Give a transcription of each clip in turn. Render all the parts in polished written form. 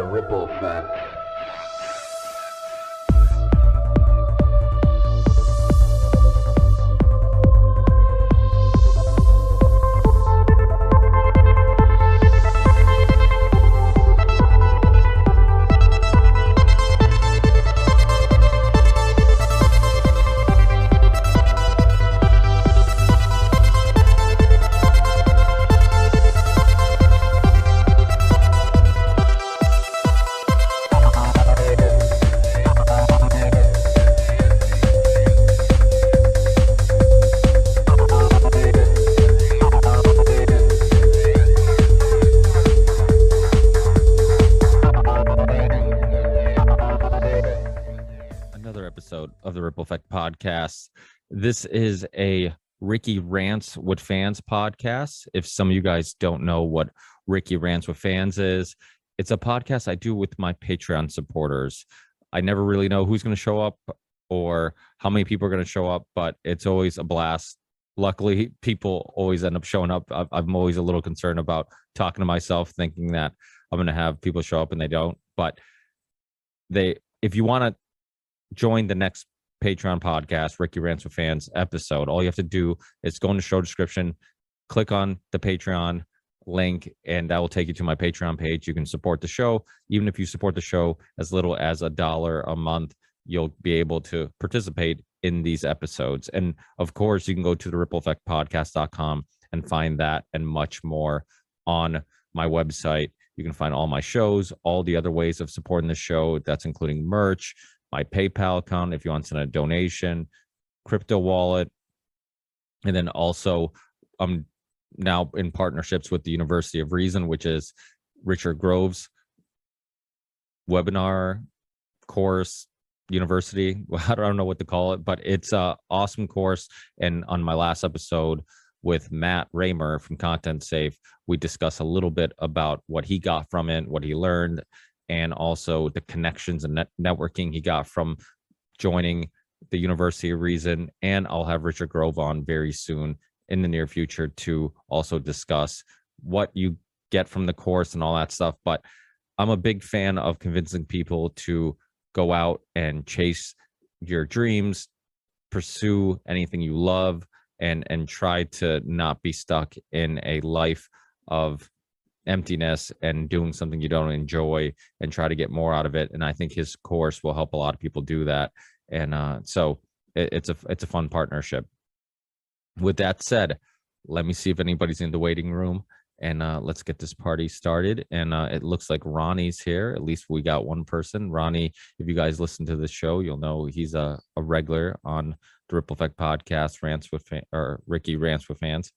ripple effect. Another episode of the Ripple Effect podcast. This is a Ricky Rants with Fans podcast. If some of you guys don't know what Ricky Rants with Fans is, it's a podcast I do with my Patreon supporters. I never really know who's going to show up or how many people are going to show up, but it's always a blast. Luckily, people always end up showing up. I'm always a little concerned about talking to myself, thinking that I'm going to have people show up and they don't. But if you want to join the next Patreon podcast, Ricky Rants with Fans episode, all you have to do is go in the show description, click on the Patreon link, and that will take you to my Patreon page. You can support the show. Even if you support the show as little as $1 a month, you'll be able to participate in these episodes. And of course, you can go to the rippleeffectpodcast.com and find that and much more on my website. You can find all my shows, all the other ways of supporting the show. That's including merch, my PayPal account if you want to send a donation, crypto wallet, and then also I'm now in partnerships with the University of Reason, which is Richard Grove's webinar course university. I don't know what to call it, but it's an awesome course. And on my last episode with Matt Raymer from Content Safe, we discuss a little bit about what he got from it, what he learned, and also the connections and networking he got from joining the University of Reason. And I'll have Richard Grove on very soon in the near future to also discuss what you get from the course and all that stuff. But I'm a big fan of convincing people to go out and chase your dreams, pursue anything you love, and try to not be stuck in a life of emptiness and doing something you don't enjoy, and try to get more out of it. And I think his course will help a lot of people do that. And so it's a fun partnership. With that said, let me see if anybody's in the waiting room, and let's get this party started. And it looks like Ronnie's here. At least we got one person. Ronnie, if you guys listen to the show, you'll know he's a regular on the Ripple Effect podcast, Ricky Rants with Fans.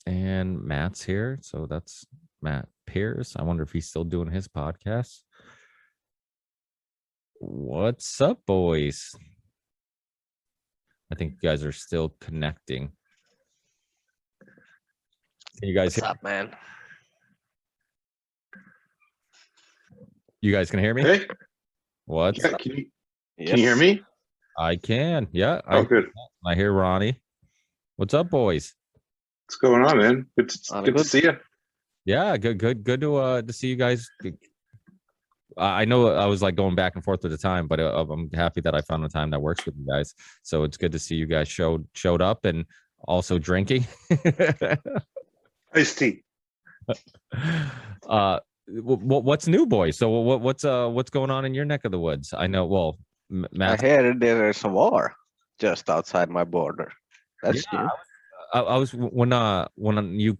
And Matt's here. So that's Matt Pierce. I wonder if he's still doing his podcast. What's up, boys? I think you guys are still connecting. Can you guys What's up, man? You guys can hear me? Hey, What's yeah, up? can you hear me? I can. Yeah. Oh, good. I hear Ronnie. What's up, boys? What's going on, man? Good to see you. Yeah, good to see you guys. I know I was like going back and forth at the time, but I'm happy that I found a time that works with you guys. So it's good to see you guys showed up and also drinking. Iced tea. What's new, boys? So what's going on in your neck of the woods? I know. Well, Matt, I hear there is a war just outside my border. That's new. I was when you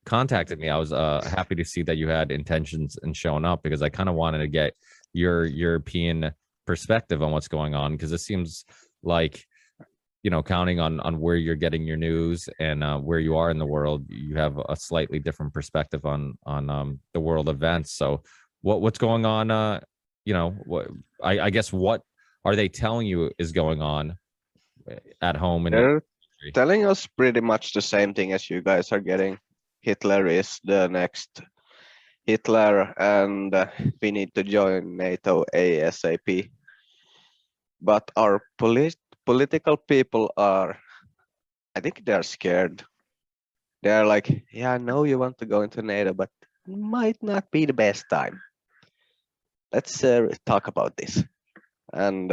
contacted me, I was happy to see that you had intentions in showing up, because I kind of wanted to get your European perspective on what's going on, because it seems like, you know, counting on where you're getting your news and where you are in the world, you have a slightly different perspective on the world events. So what's going on? You know, I guess what are they telling you is going on at home? They're telling us pretty much the same thing as you guys are getting. Hitler is the next Hitler, and we need to join NATO ASAP. But our political people are, I think they're scared. They're like, yeah, I know you want to go into NATO, but might not be the best time. Let's talk about this. And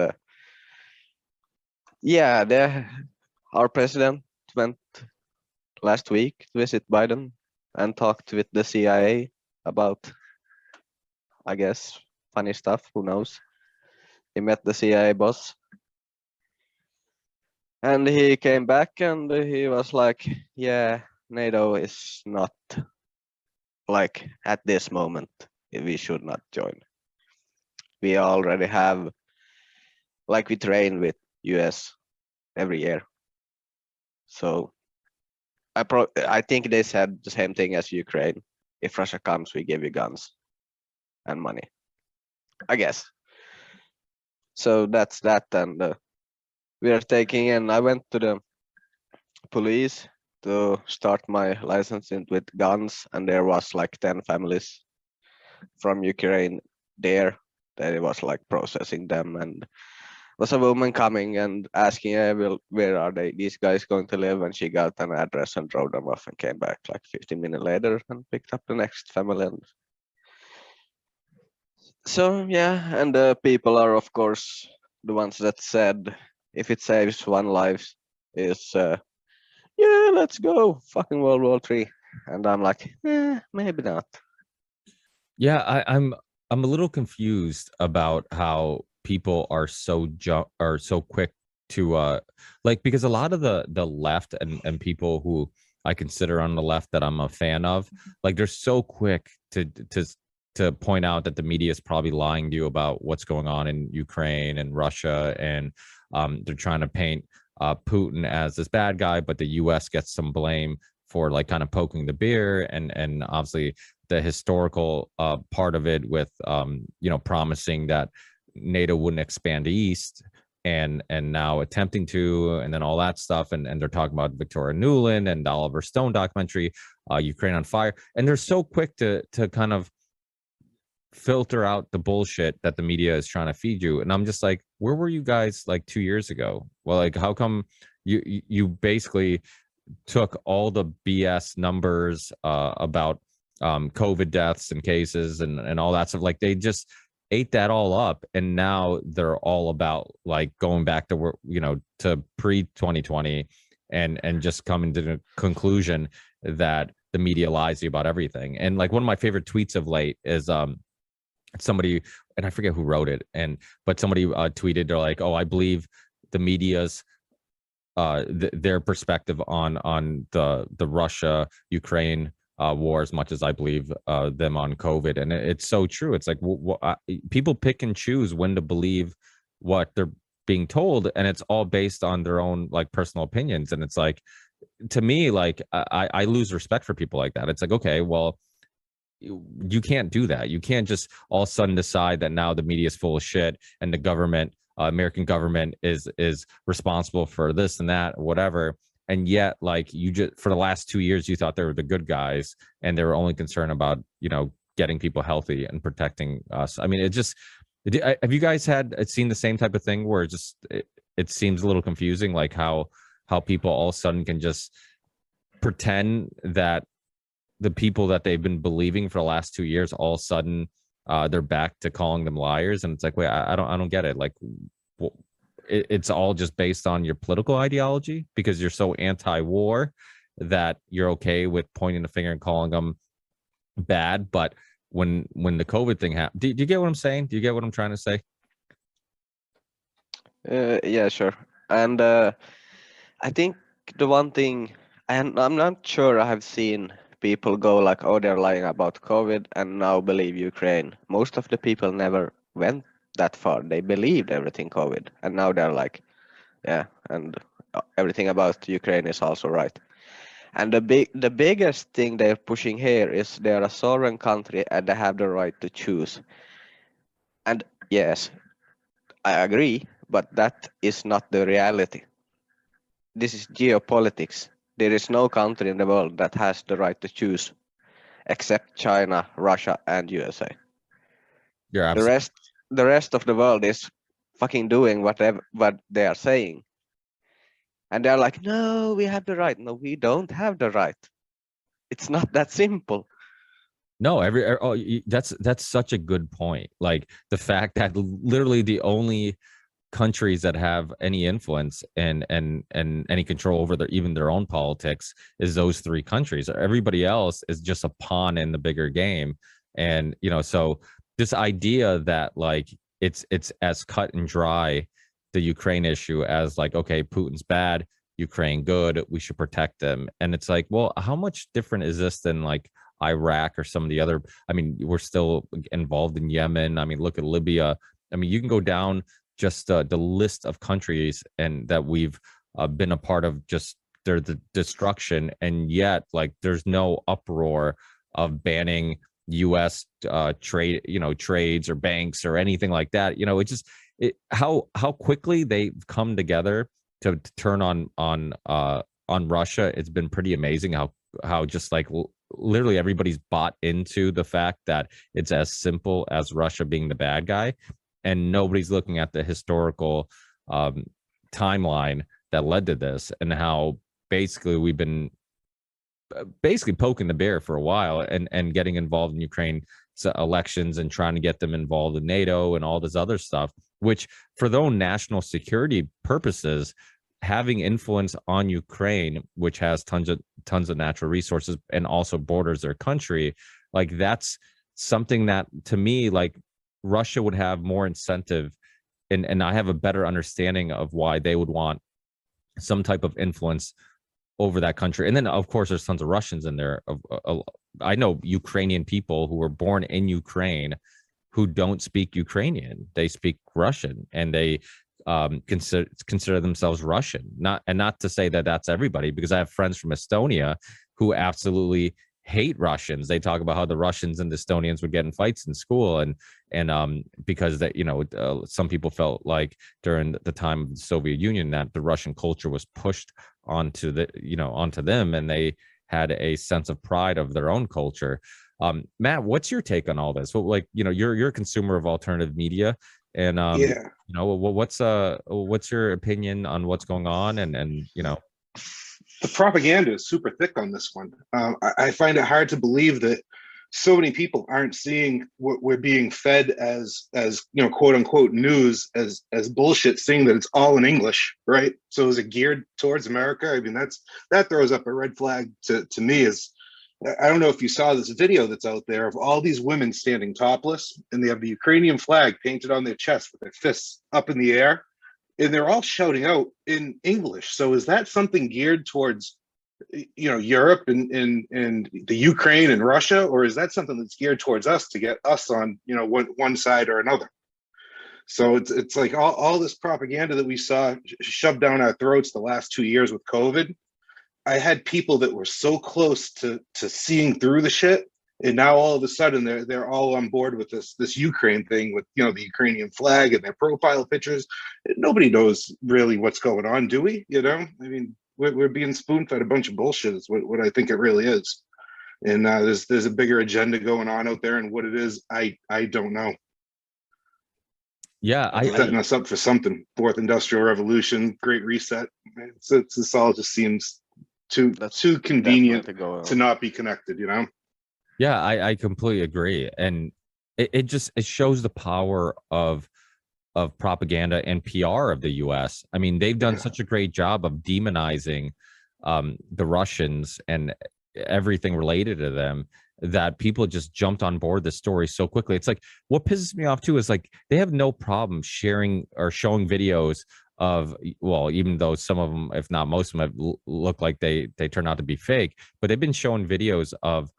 our president went last week to visit Biden and talked with the CIA about, I guess, funny stuff. Who knows? He met the CIA boss. And he came back and he was like, yeah, NATO is not like at this moment, we should not join. We already have, like we train with US every year. So I think they said the same thing as Ukraine. If Russia comes, we give you guns and money, I guess. So that's that. And we are taking in, I went to the police to start my licensing with guns, and there was like 10 families from Ukraine there that it was like processing them, and was a woman coming and asking, where are these guys going to live? And she got an address and drove them off and came back like 15 minutes later and picked up the next family. And so yeah, and the people are of course the ones that said if it saves one life is yeah, let's go, fucking World War III. And I'm like, maybe not. Yeah, I'm a little confused about how people are so quick to like, because a lot of the left and people who I consider on the left that I'm a fan of, like they're so quick to point out that the media is probably lying to you about what's going on in Ukraine and Russia, and they're trying to paint Putin as this bad guy, but the US gets some blame for like kind of poking the bear, and obviously the historical part of it with promising that NATO wouldn't expand east, and now attempting to, and then all that stuff, and they're talking about Victoria Nuland and the Oliver Stone documentary, Ukraine on Fire, and they're so quick to kind of filter out the bullshit that the media is trying to feed you. And I'm just like, where were you guys like 2 years ago? Well, like, how come you basically took all the BS numbers about COVID deaths and cases and all that stuff, like they just ate that all up, and now they're all about like going back to to pre 2020 and just coming to the conclusion that the media lies to you about everything. And like one of my favorite tweets of late is somebody, and I forget who wrote it, but somebody tweeted, they're like, oh, I believe the media's their perspective on the Russia Ukraine war as much as I believe them on COVID. And it's so true. It's like people pick and choose when to believe what they're being told, and it's all based on their own like personal opinions. And it's like, to me, like I lose respect for people like that. It's like, okay, well, you can't do that. You can't just all of a sudden decide that now the media is full of shit and the government, American government, is responsible for this and that, or whatever. And yet, like, you just, for the last 2 years, you thought they were the good guys and they were only concerned about getting people healthy and protecting us. I mean, have you guys seen the same type of thing where it seems a little confusing, like how people all of a sudden can just pretend that the people that they've been believing for the last 2 years, all of a sudden they're back to calling them liars. And it's like, wait, I don't get it. Like, it's all just based on your political ideology because you're so anti-war that you're okay with pointing the finger and calling them bad. But when the COVID thing happened, do you get what I'm saying? Do you get what I'm trying to say? Yeah, sure. And I think the one thing, and I'm not sure I have seen people go like, oh, they're lying about COVID and now believe Ukraine. Most of the people never went that far. They believed everything COVID, and now they're like, yeah, and everything about Ukraine is also right. And the biggest thing they're pushing here is they're a sovereign country and they have the right to choose. And yes, I agree, but that is not the reality. This is geopolitics. There is no country in the world that has the right to choose except China, Russia, and USA. You're The rest of the world is fucking doing what they are saying. And they're like, no, we have the right. No, we don't have the right. It's not that simple. No, that's such a good point. Like the fact that literally the only countries that have any influence and any control over even their own politics is those three countries. Everybody else is just a pawn in the bigger game. And so this idea that like it's as cut and dry, the Ukraine issue, as like, okay, Putin's bad, Ukraine good, we should protect them. And it's like, well, how much different is this than like Iraq or some of the other? I mean, we're still involved in Yemen. I mean, look at Libya. I mean, you can go down just the list of countries and that we've been a part of, just the destruction, and yet like there's no uproar of banning U.S. Trades or banks or anything like that. How quickly they've come together to turn on Russia. It's been pretty amazing how just like literally everybody's bought into the fact that it's as simple as Russia being the bad guy, and nobody's looking at the historical timeline that led to this, and how basically we've been basically poking the bear for a while and getting involved in Ukraine elections and trying to get them involved in NATO and all this other stuff, which for their own national security purposes, having influence on Ukraine, which has tons of natural resources and also borders their country, like that's something that to me, like Russia would have more incentive, and I have a better understanding of why they would want some type of influence over that country. And then of course there's tons of Russians in there. I know Ukrainian people who were born in Ukraine who don't speak Ukrainian. They speak Russian, and they consider themselves Russian. Not to say that that's everybody, because I have friends from Estonia who absolutely hate Russians. They talk about how the Russians and the Estonians would get in fights in school, and because that some people felt like during the time of the Soviet Union that the Russian culture was pushed onto them, and they had a sense of pride of their own culture. Matt, what's your take on all this? Well, like you're a consumer of alternative media, and what's your opinion on what's going on, and the propaganda is super thick on this one. I find it hard to believe that so many people aren't seeing what we're being fed as quote unquote news as bullshit, seeing that it's all in English, right? So is it geared towards America? I mean, that throws up a red flag to me. I don't know if you saw this video that's out there of all these women standing topless, and they have the Ukrainian flag painted on their chest with their fists up in the air, and they're all shouting out in English. So is that something geared towards Europe and the Ukraine and Russia, or is that something that's geared towards us to get us on one side or another? So it's like all this propaganda that we saw shoved down our throats the last 2 years with COVID. I had people that were so close to seeing through the shit, and now all of a sudden they're all on board with this Ukraine thing with the Ukrainian flag and their profile pictures. Nobody knows really what's going on, do we? I mean, we're being spoon-fed a bunch of bullshit is what I think it really is. And there's a bigger agenda going on out there, and what it is, I don't know. Yeah, setting us up for something. Fourth Industrial Revolution, Great Reset. This all just seems too convenient to not be connected, Yeah, I completely agree, and it shows the power of propaganda and PR of the U.S. I mean, they've done such a great job of demonizing the Russians and everything related to them that people just jumped on board the story so quickly. It's like, what pisses me off too is like they have no problem sharing or showing videos of, well, even though some of them, if not most of them, look like they turn out to be fake, but they've been showing videos of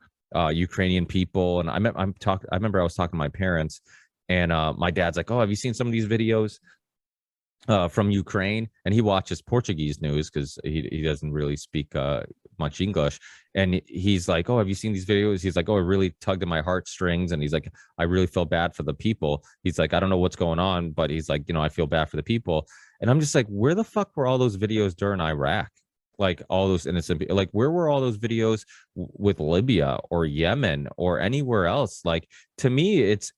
Ukrainian people. And I remember I was talking to my parents, and my dad's like, "Oh, have you seen some of these videos from Ukraine?" And he watches Portuguese news because he doesn't really speak much English. And he's like, "Oh, have you seen these videos?" He's like, "Oh, it really tugged at my heartstrings." And he's like, "I really feel bad for the people." He's like, "I don't know what's going on, but he's like, I feel bad for the people." And I'm just like, where the fuck were all those videos during Iraq? Like all those innocent, like where were all those videos with Libya or Yemen or anywhere else? Like, to me, it's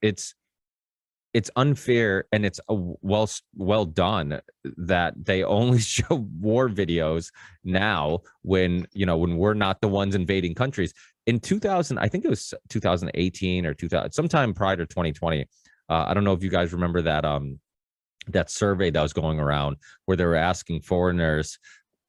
unfair, and it's well done that they only show war videos now when we're not the ones invading countries. in 2000, I think it was 2018 or 2000, sometime prior to 2020. I don't know if you guys remember that survey that was going around where they were asking foreigners,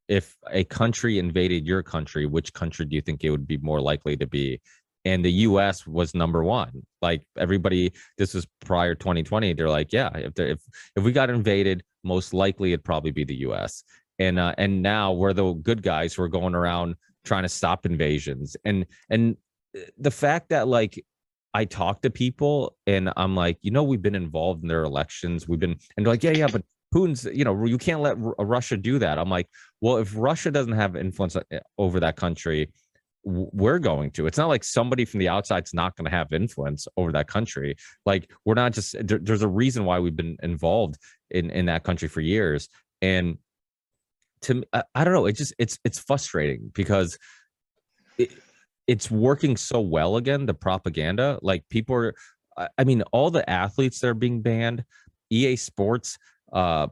if a country invaded your country, which country do you think it would be more likely to be? And the US was number one. Like everybody, this was prior 2020. They're like, yeah, if we got invaded, most likely it'd probably be the US. And now we're the good guys who are going around trying to stop invasions. And the fact that like I talk to people and I'm like, we've been involved in their elections. We've been, and they're like, yeah, but Putin's, you can't let Russia do that. I'm like, well, if Russia doesn't have influence over that country, we're going to. It's not like somebody from the outside's not going to have influence over that country. Like we're not just, there's a reason why we've been involved in that country for years. And to I don't know, it's frustrating because it's working so well again, the propaganda. Like people are, I mean, all the athletes that are being banned, EA Sports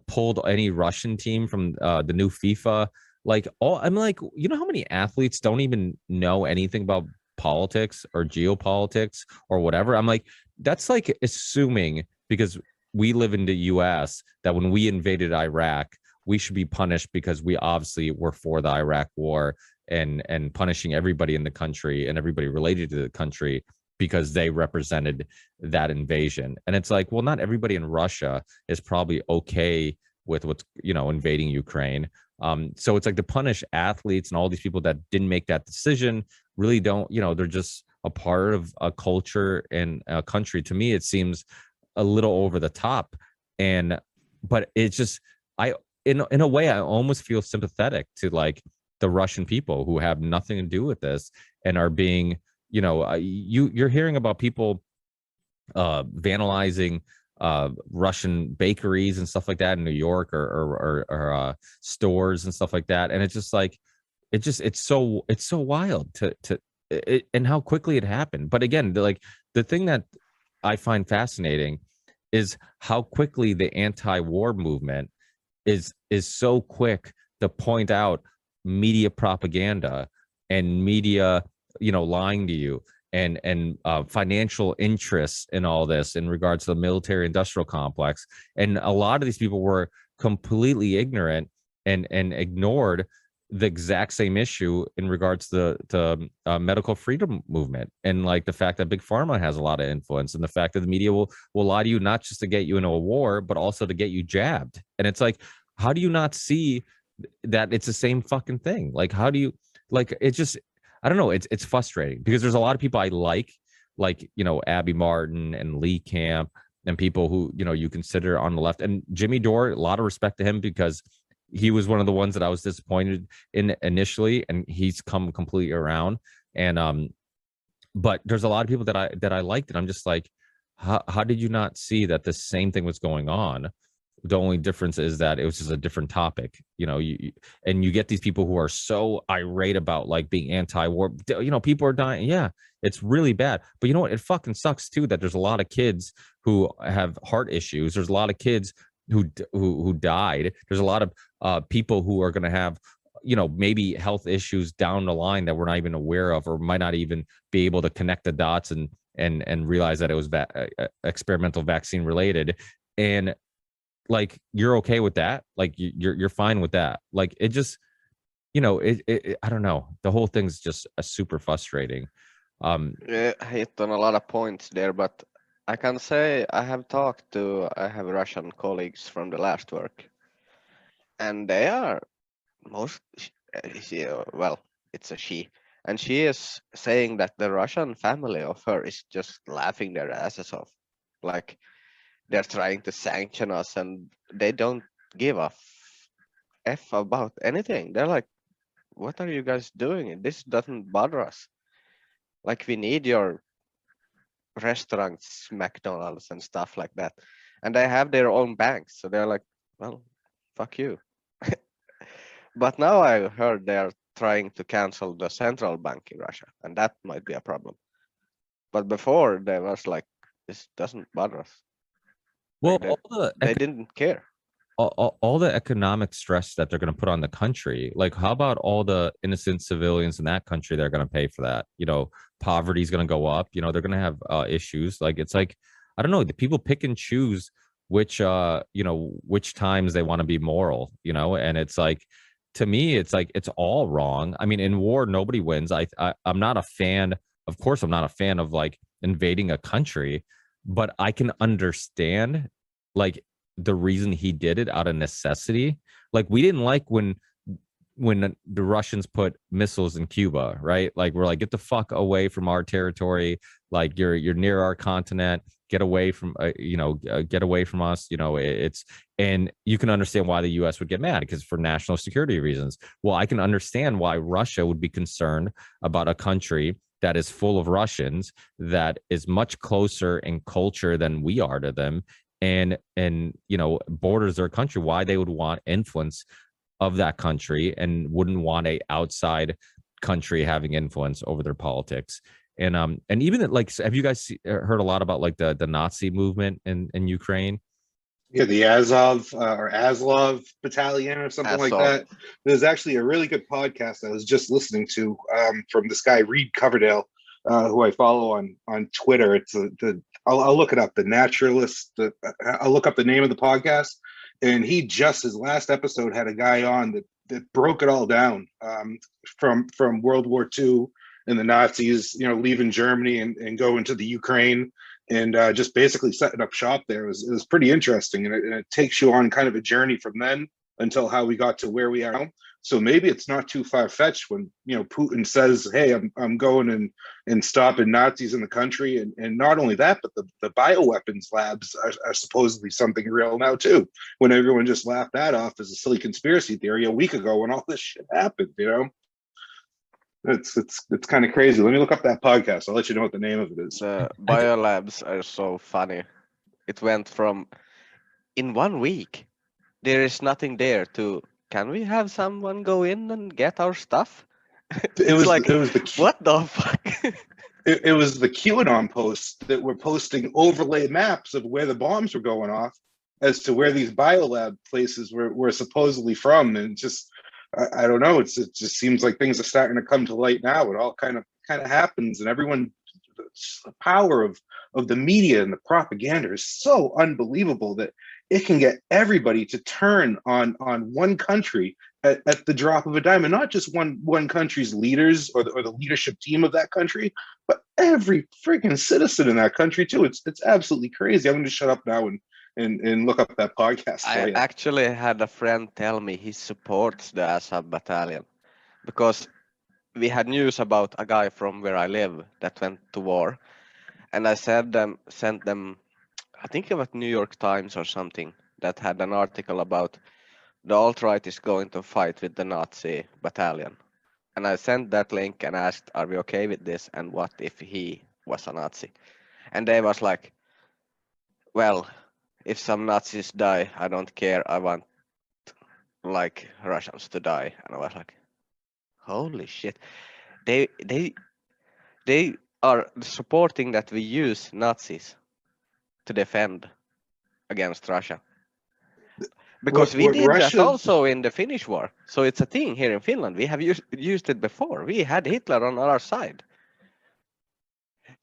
pulled any Russian team from the new FIFA. Like I'm like, how many athletes don't even know anything about politics or geopolitics or whatever? I'm like, that's like assuming because we live in the US that when we invaded Iraq, we should be punished because we obviously were for the Iraq war and punishing everybody in the country and everybody related to the country because they represented that invasion. And it's like, well, not everybody in Russia is probably okay with what's, invading Ukraine. So it's like to punish athletes and all these people that didn't make that decision really don't, they're just a part of a culture and a country. To me, it seems a little over the top. But it's just, in a way, I almost feel sympathetic to like the Russian people who have nothing to do with this and are being, you're hearing about people vandalizing Russian bakeries and stuff like that in New York or stores and stuff like that. And it's just like, it's so wild and how quickly it happened. But again, the thing that I find fascinating is how quickly the anti-war movement is so quick to point out media propaganda and media, lying to you and financial interests in all this in regards to the military industrial complex. And a lot of these people were completely ignorant and ignored the exact same issue in regards to the medical freedom movement and like the fact that big pharma has a lot of influence and the fact that the media will lie to you not just to get you into a war but also to get you jabbed. And it's like, how do you not see that it's the same fucking thing? Like, how do you, like, it's just, I don't know. It's frustrating because there's a lot of people I like, Abby Martin and Lee Camp and people who, you consider on the left, and Jimmy Dore, a lot of respect to him because he was one of the ones that I was disappointed in initially, and he's come completely around. And, but there's a lot of people that I liked, and I'm just like, how did you not see that the same thing was going on? The only difference is that it was just a different topic, and you get these people who are so irate about like being anti-war, people are dying. Yeah, it's really bad. But you know what? It fucking sucks too that there's a lot of kids who have heart issues. There's a lot of kids who died. There's a lot of people who are going to have, maybe health issues down the line that we're not even aware of, or might not even be able to connect the dots and realize that it was experimental vaccine related. And like, you're okay with that? Like you're fine with that? Like, it just, I don't know. The whole thing's just super frustrating. Yeah, hit on a lot of points there, but I can say I have Russian colleagues from the last work, and they are well, it's a she, and she is saying that the Russian family of her is just laughing their asses off. Like, they're trying to sanction us and they don't give a F about anything. They're like, what are you guys doing? This doesn't bother us. Like, we need your restaurants, McDonald's and stuff like that. And they have their own banks. So they're like, well, fuck you. But now I heard they're trying to cancel the central bank in Russia, and that might be a problem. But before, they was like, this doesn't bother us. Well, Like, they didn't care. all the economic stress that they're going to put on the country. Like, how about all the innocent civilians in that country that are going to pay for that? Poverty is going to go up. They're going to have issues. Like, it's like, I don't know, the people pick and choose which times they want to be moral, and it's like, to me, it's like, it's all wrong. I mean, in war, nobody wins. I'm not a fan. Of course, I'm not a fan of like invading a country, but I can understand like the reason he did it out of necessity. Like, we didn't like when the Russians put missiles in Cuba, right? Like, we're like, get the fuck away from our territory. Like, you're near our continent. Get away from get away from us. It's, and you can understand why the U.S. would get mad, because for national security reasons. Well, I can understand why Russia would be concerned about a country that is full of Russians, that is much closer in culture than we are to them, and borders their country, why they would want influence of that country and wouldn't want a outside country having influence over their politics. And even like, have you guys heard a lot about like the Nazi movement in Ukraine? Yeah, the Azov or Aslov battalion or something like that. There's actually a really good podcast I was just listening to from this guy Reed Coverdale, who I follow on Twitter. It's I'll look it up. The Naturalist. I'll look up the name of the podcast, and his last episode had a guy on that broke it all down from World War II and the Nazis, leaving Germany and go into the Ukraine. And just basically setting up shop there. It was pretty interesting, and it takes you on kind of a journey from then until how we got to where we are now. So maybe it's not too far-fetched when Putin says, "Hey, I'm going and stopping Nazis in the country," and not only that, but the bioweapons labs are supposedly something real now too. When everyone just laughed that off as a silly conspiracy theory a week ago when all this shit happened, It's kind of crazy. Let me look up that podcast. I'll let you know what the name of it is. Biolabs are so funny. It went from, in 1 week, there is nothing there, to, can we have someone go in and get our stuff? It was what the fuck? it was the QAnon posts that were posting overlay maps of where the bombs were going off as to where these biolab places were supposedly from, and just I don't know. It just seems like things are starting to come to light now. It all kind of happens, and everyone, the power of the media and the propaganda is so unbelievable that it can get everybody to turn on one country at the drop of a dime, and not just one country's leaders or the leadership team of that country, but every freaking citizen in that country too. It's absolutely crazy. I'm going to shut up now and look up that podcast. I actually had a friend tell me he supports the Azov battalion because we had news about a guy from where I live that went to war, and I sent them, I think it was New York Times or something, that had an article about the alt-right is going to fight with the Nazi battalion. And I sent that link and asked, are we okay with this? And what if he was a Nazi? And they was like, well, if some Nazis die, I don't care. I want like Russians to die. And I was like, holy shit. They are supporting that we use Nazis to defend against Russia. Because we did that also in the Finnish war. So it's a thing here in Finland. We have used it before. We had Hitler on our side.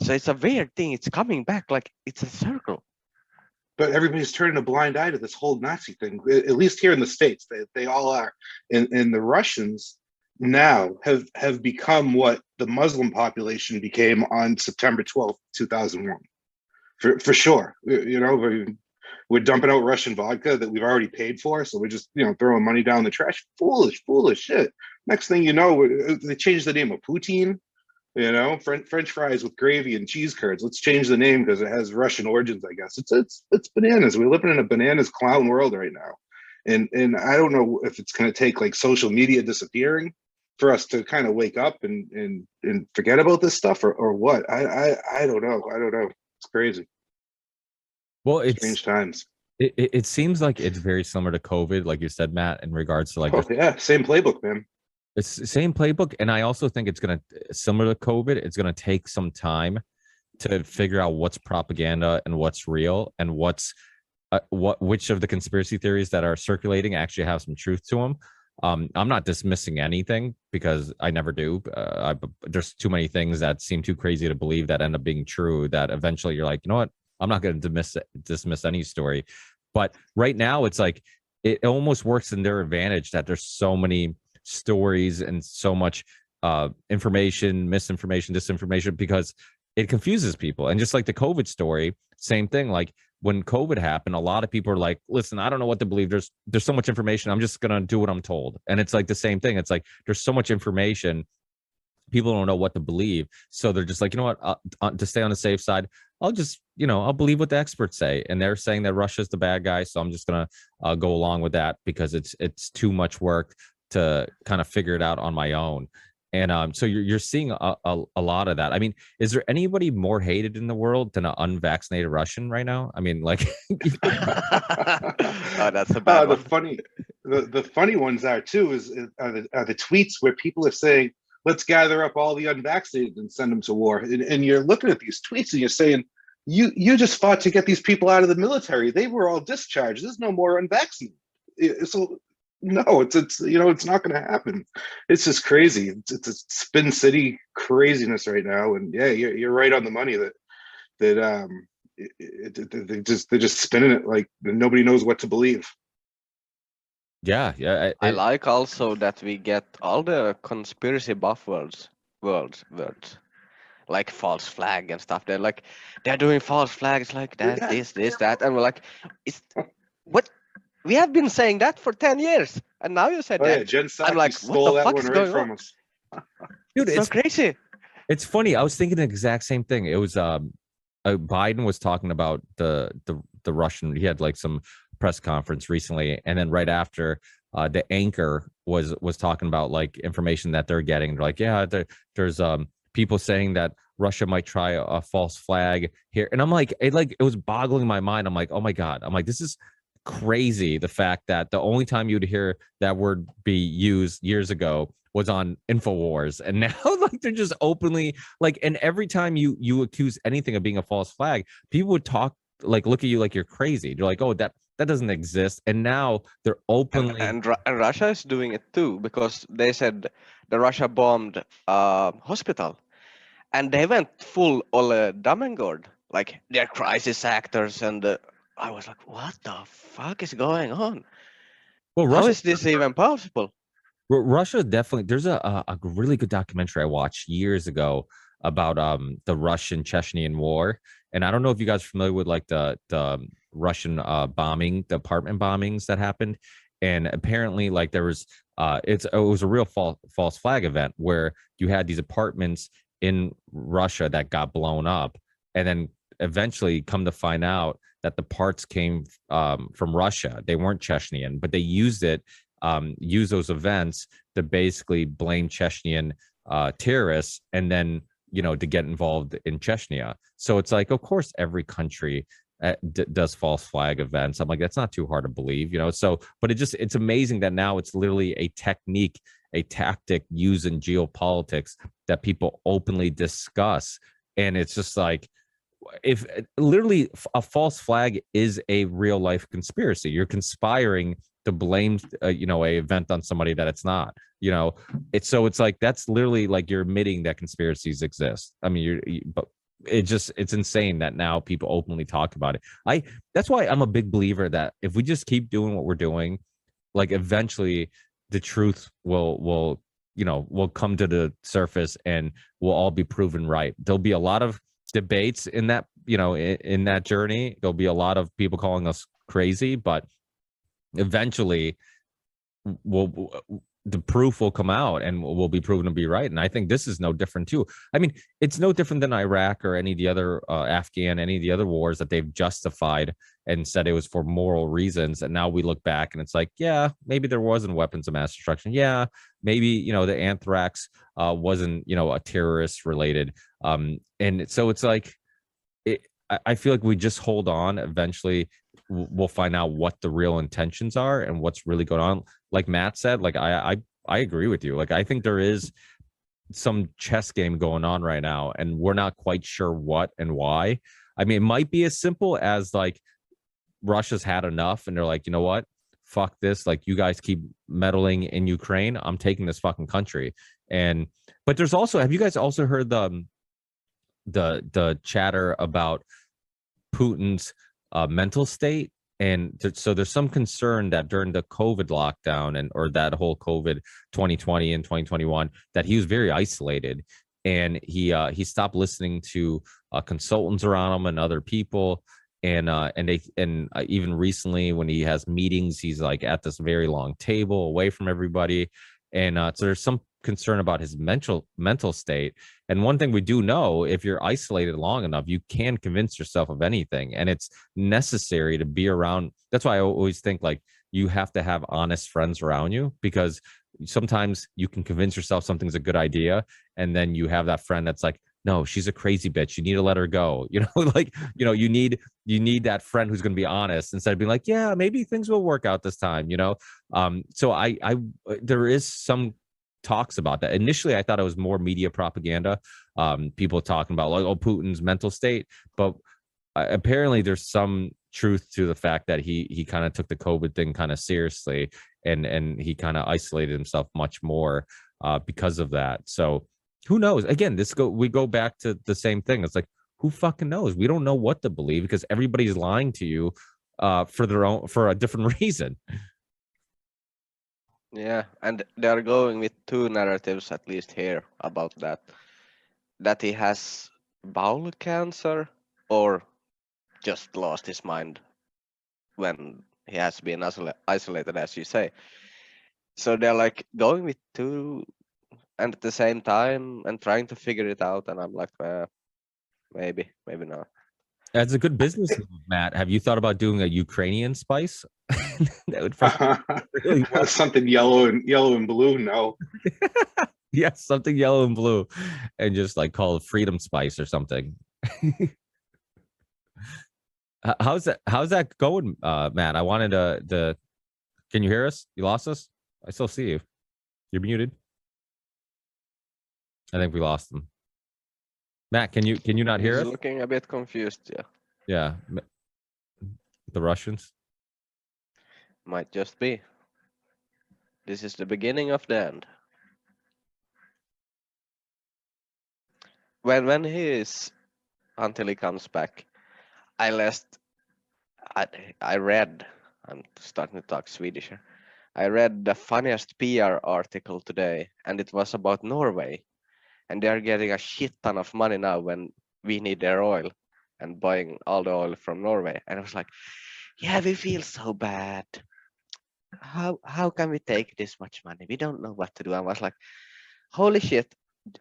So it's a weird thing. It's coming back like it's a circle. But everybody's turning a blind eye to this whole Nazi thing, at least here in the States. They all are. And the Russians now have become what the Muslim population became on September 12th, 2001. For sure. We're dumping out Russian vodka that we've already paid for, so we're just throwing money down the trash. Foolish shit. Next thing you know, they changed the name of Poutine. French fries with gravy and cheese curds. Let's change the name because it has Russian origins, I guess. It's bananas. We're living in a bananas clown world right now, and I don't know if it's going to take like social media disappearing for us to kind of wake up and forget about this stuff or what. I don't know. It's crazy. Well, it's strange times. It seems like it's very similar to COVID, like you said, Matt, in regards to like same playbook, man. It's the same playbook, and I also think it's gonna, similar to COVID, it's gonna take some time to figure out what's propaganda and what's real and what's which of the conspiracy theories that are circulating actually have some truth to them. I'm not dismissing anything because I never do. There's too many things that seem too crazy to believe that end up being true that eventually you're like, you know what? I'm not going to dismiss any story. But right now, it's like it almost works in their advantage that there's so many stories and so much information, misinformation, disinformation, because it confuses people. And just like the COVID story, same thing. Like when COVID happened, a lot of people are like, listen, I don't know what to believe. There's so much information. I'm just going to do what I'm told. And it's like the same thing. It's like there's so much information. People don't know what to believe. So they're just like, you know what, to stay on the safe side, I'll just, I'll believe what the experts say. And they're saying that Russia's the bad guy. So I'm just going to go along with that because it's too much work to kind of figure it out on my own. And so you're seeing a lot of that. I mean, is there anybody more hated in the world than an unvaccinated Russian right now? I mean, like, oh, that's a bad one. The funny ones are too are the tweets where people are saying, let's gather up all the unvaccinated and send them to war. And you're looking at these tweets and you're saying, you just fought to get these people out of the military. They were all discharged. There's no more unvaccinated. So no, it's it's not going to happen. It's just crazy. It's a spin city craziness right now. And yeah, you're right on the money that they're just spinning it like nobody knows what to believe. Yeah. I like also that we get all the conspiracy buzzwords, like false flag and stuff. They're doing false flags like that, this, that, and we're like, what? We have been saying that for 10 years, and now you said that. Yeah, Jen Psaki I'm like, stole what the that fuck one is right going from on? us. Dude, it's so crazy. It's funny. I was thinking the exact same thing. It was Biden was talking about the Russian. He had like some press conference recently, and then right after, the anchor was talking about like information that they're getting. They're like, yeah, there's people saying that Russia might try a false flag here, and I'm like, it was boggling my mind. I'm like, oh my god. I'm like, this is crazy. The fact that the only time you'd hear that word be used years ago was on InfoWars, and now like they're just openly like, and every time you accuse anything of being a false flag, people would look at you like you're crazy. They're like, oh, that doesn't exist. And now they're openly and Russia is doing it too, because they said the Russia bombed hospital, and they went full Ole Damengord, like they're crisis actors, and I was like, what the fuck is going on? Well, how is this even possible? Russia definitely. There's a really good documentary I watched years ago about the Russian Chechnyan War, and I don't know if you guys are familiar with like the Russian bombing, the apartment bombings that happened, and apparently like there was it was a real false flag event where you had these apartments in Russia that got blown up, and then eventually come to find out that the parts came from Russia. They weren't Chechnyan, but they used those events to basically blame Chechnyan terrorists, and then to get involved in Chechnya. So it's like, of course, every country does false flag events. I'm like, that's not too hard to believe, So, but it's amazing that now it's literally a technique, a tactic used in geopolitics that people openly discuss, and it's just like, if literally a false flag is a real life conspiracy, you're conspiring to blame a event on somebody that it's not. It's like that's literally like you're admitting that conspiracies exist. I mean, but it's insane that now people openly talk about it. That's why I'm a big believer that if we just keep doing what we're doing, like eventually the truth will come to the surface and we'll all be proven right. There'll be a lot of debates in that in that journey. There'll be a lot of people calling us crazy, but eventually the proof will come out and will be proven to be right. And I think this is no different too. I mean, it's no different than Iraq or any of the other any of the other wars that they've justified and said it was for moral reasons. And now we look back and it's like, yeah, maybe there wasn't weapons of mass destruction. Yeah, maybe, the anthrax wasn't, a terrorist related. And so it's like, I feel like we just hold on. Eventually we'll find out what the real intentions are and what's really going on. Like Matt said, like I agree with you. Like I think there is some chess game going on right now and we're not quite sure what and why. I mean, it might be as simple as like Russia's had enough and they're like, you know what? Fuck this. Like, you guys keep meddling in Ukraine. I'm taking this fucking country. And but there's also, have you guys also heard the chatter about Putin's mental state? And so there's some concern that during the COVID lockdown or that whole COVID 2020 and 2021, that he was very isolated, and he stopped listening to consultants around him and other people. And even recently when he has meetings, he's like at this very long table away from everybody. And so there's some concern about his mental state. And one thing we do know, if you're isolated long enough, you can convince yourself of anything, and it's necessary to be around. That's why I always think like you have to have honest friends around you, because sometimes you can convince yourself something's a good idea, and then you have that friend that's like, no, she's a crazy bitch, you need to let her go. Like, you need that friend who's going to be honest, instead of being like, yeah, maybe things will work out this time. So I there is some talks about that. Initially I thought it was more media propaganda, people talking about like, oh, Putin's mental state, but apparently there's some truth to the fact that he kind of took the COVID thing kind of seriously, and he kind of isolated himself much more because of that. So who knows? Again, we go back to the same thing. It's like, who fucking knows? We don't know what to believe, because everybody's lying to you for a different reason. Yeah, and they're going with two narratives, at least here, about that he has bowel cancer or just lost his mind when he has been isolated, as you say. So they're like going with two and at the same time and trying to figure it out, and I'm like, maybe not. As a good business move, Matt, have you thought about doing a Ukrainian spice? That would really work. Something yellow and blue. No. Yes, something yellow and blue, and just like call it Freedom Spice or something. How's that going, Matt? I wanted to. Can you hear us? You lost us? I still see you. You're muted. I think we lost him. Matt, can you not hear He's us? looking a bit confused. Yeah. The Russians. Might just be. This is the beginning of the end. When he is, until he comes back, I read, I'm starting to talk Swedish here. I read the funniest PR article today, and it was about Norway. And they're getting a shit ton of money now when we need their oil, and buying all the oil from Norway. And I was like, yeah, we feel so bad. How can we take this much money? We don't know what to do. I was like, holy shit.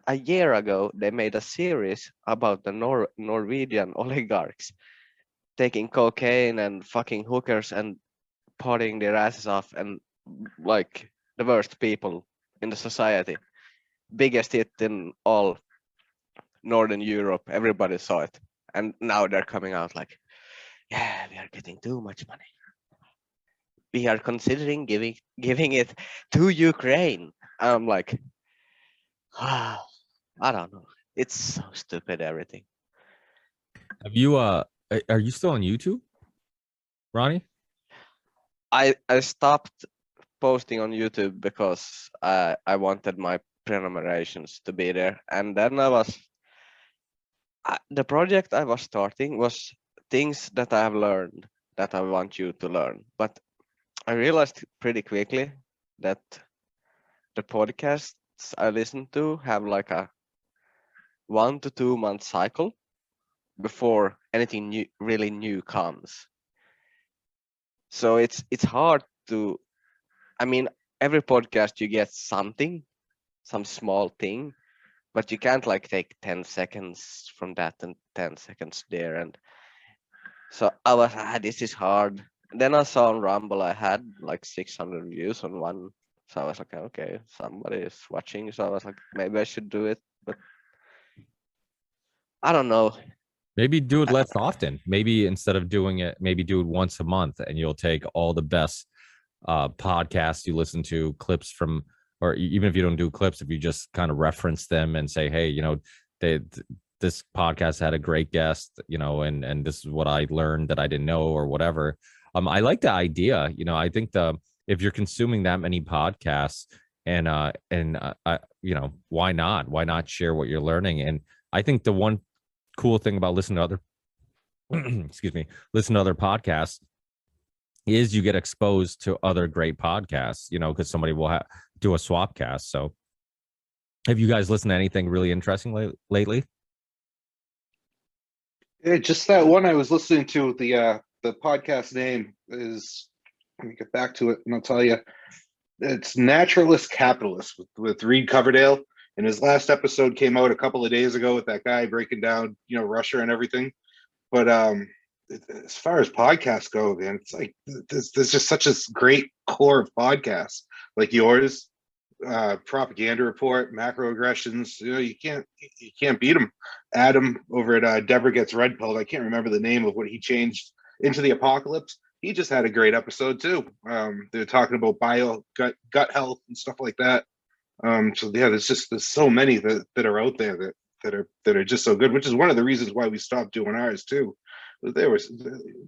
A year ago, they made a series about the Norwegian oligarchs taking cocaine and fucking hookers and partying their asses off, and like the worst people in the society. Biggest hit in all Northern Europe. Everybody saw it. And now they're coming out like, yeah, we are getting too much money. We are considering giving it to Ukraine. I'm like, I don't know. It's so stupid, everything. Have you are you still on YouTube, Ronnie? I stopped posting on YouTube because I wanted my prenumerations to be there, and then the project I was starting was things that I have learned that I want you to learn. But I realized pretty quickly that the podcasts I listen to have like a 1 to 2 month cycle before anything new, really new comes. So it's hard to, I mean, every podcast you get something, some small thing, but you can't like take 10 seconds from that and 10 seconds there. And so I was, this is hard. And then I saw on Rumble I had like 600 views on one. So I was like, okay, somebody is watching. So I was like, maybe I should do it, but I don't know. Maybe do it less often. Maybe instead of doing it, maybe do it once a month, and you'll take all the best podcasts you listen to, clips from, or even if you don't do clips, if you just kind of reference them and say, hey, this podcast had a great guest, and this is what I learned that I didn't know or whatever. I like the idea. I think if you're consuming that many podcasts why not? Why not share what you're learning? And I think the one cool thing about listening to other listen to other podcasts is you get exposed to other great podcasts, because somebody will do a swap cast. So have you guys listened to anything really interesting lately? Yeah, just that one I was listening to. The podcast name is, let me get back to it and I'll tell you. It's Naturalist Capitalist with Reed Coverdale. And his last episode came out a couple of days ago with that guy breaking down, Russia and everything. But as far as podcasts go, man, it's like there's just such a great core of podcasts like yours, Propaganda Report, Macroaggressions. You can't beat them. Adam over at Deborah Gets Red Pilled, I can't remember the name of what he changed into the Apocalypse. He just had a great episode too. They're talking about gut health and stuff like that. So yeah, there's so many that are out there that are just so good, which is one of the reasons why we stopped doing ours too. There's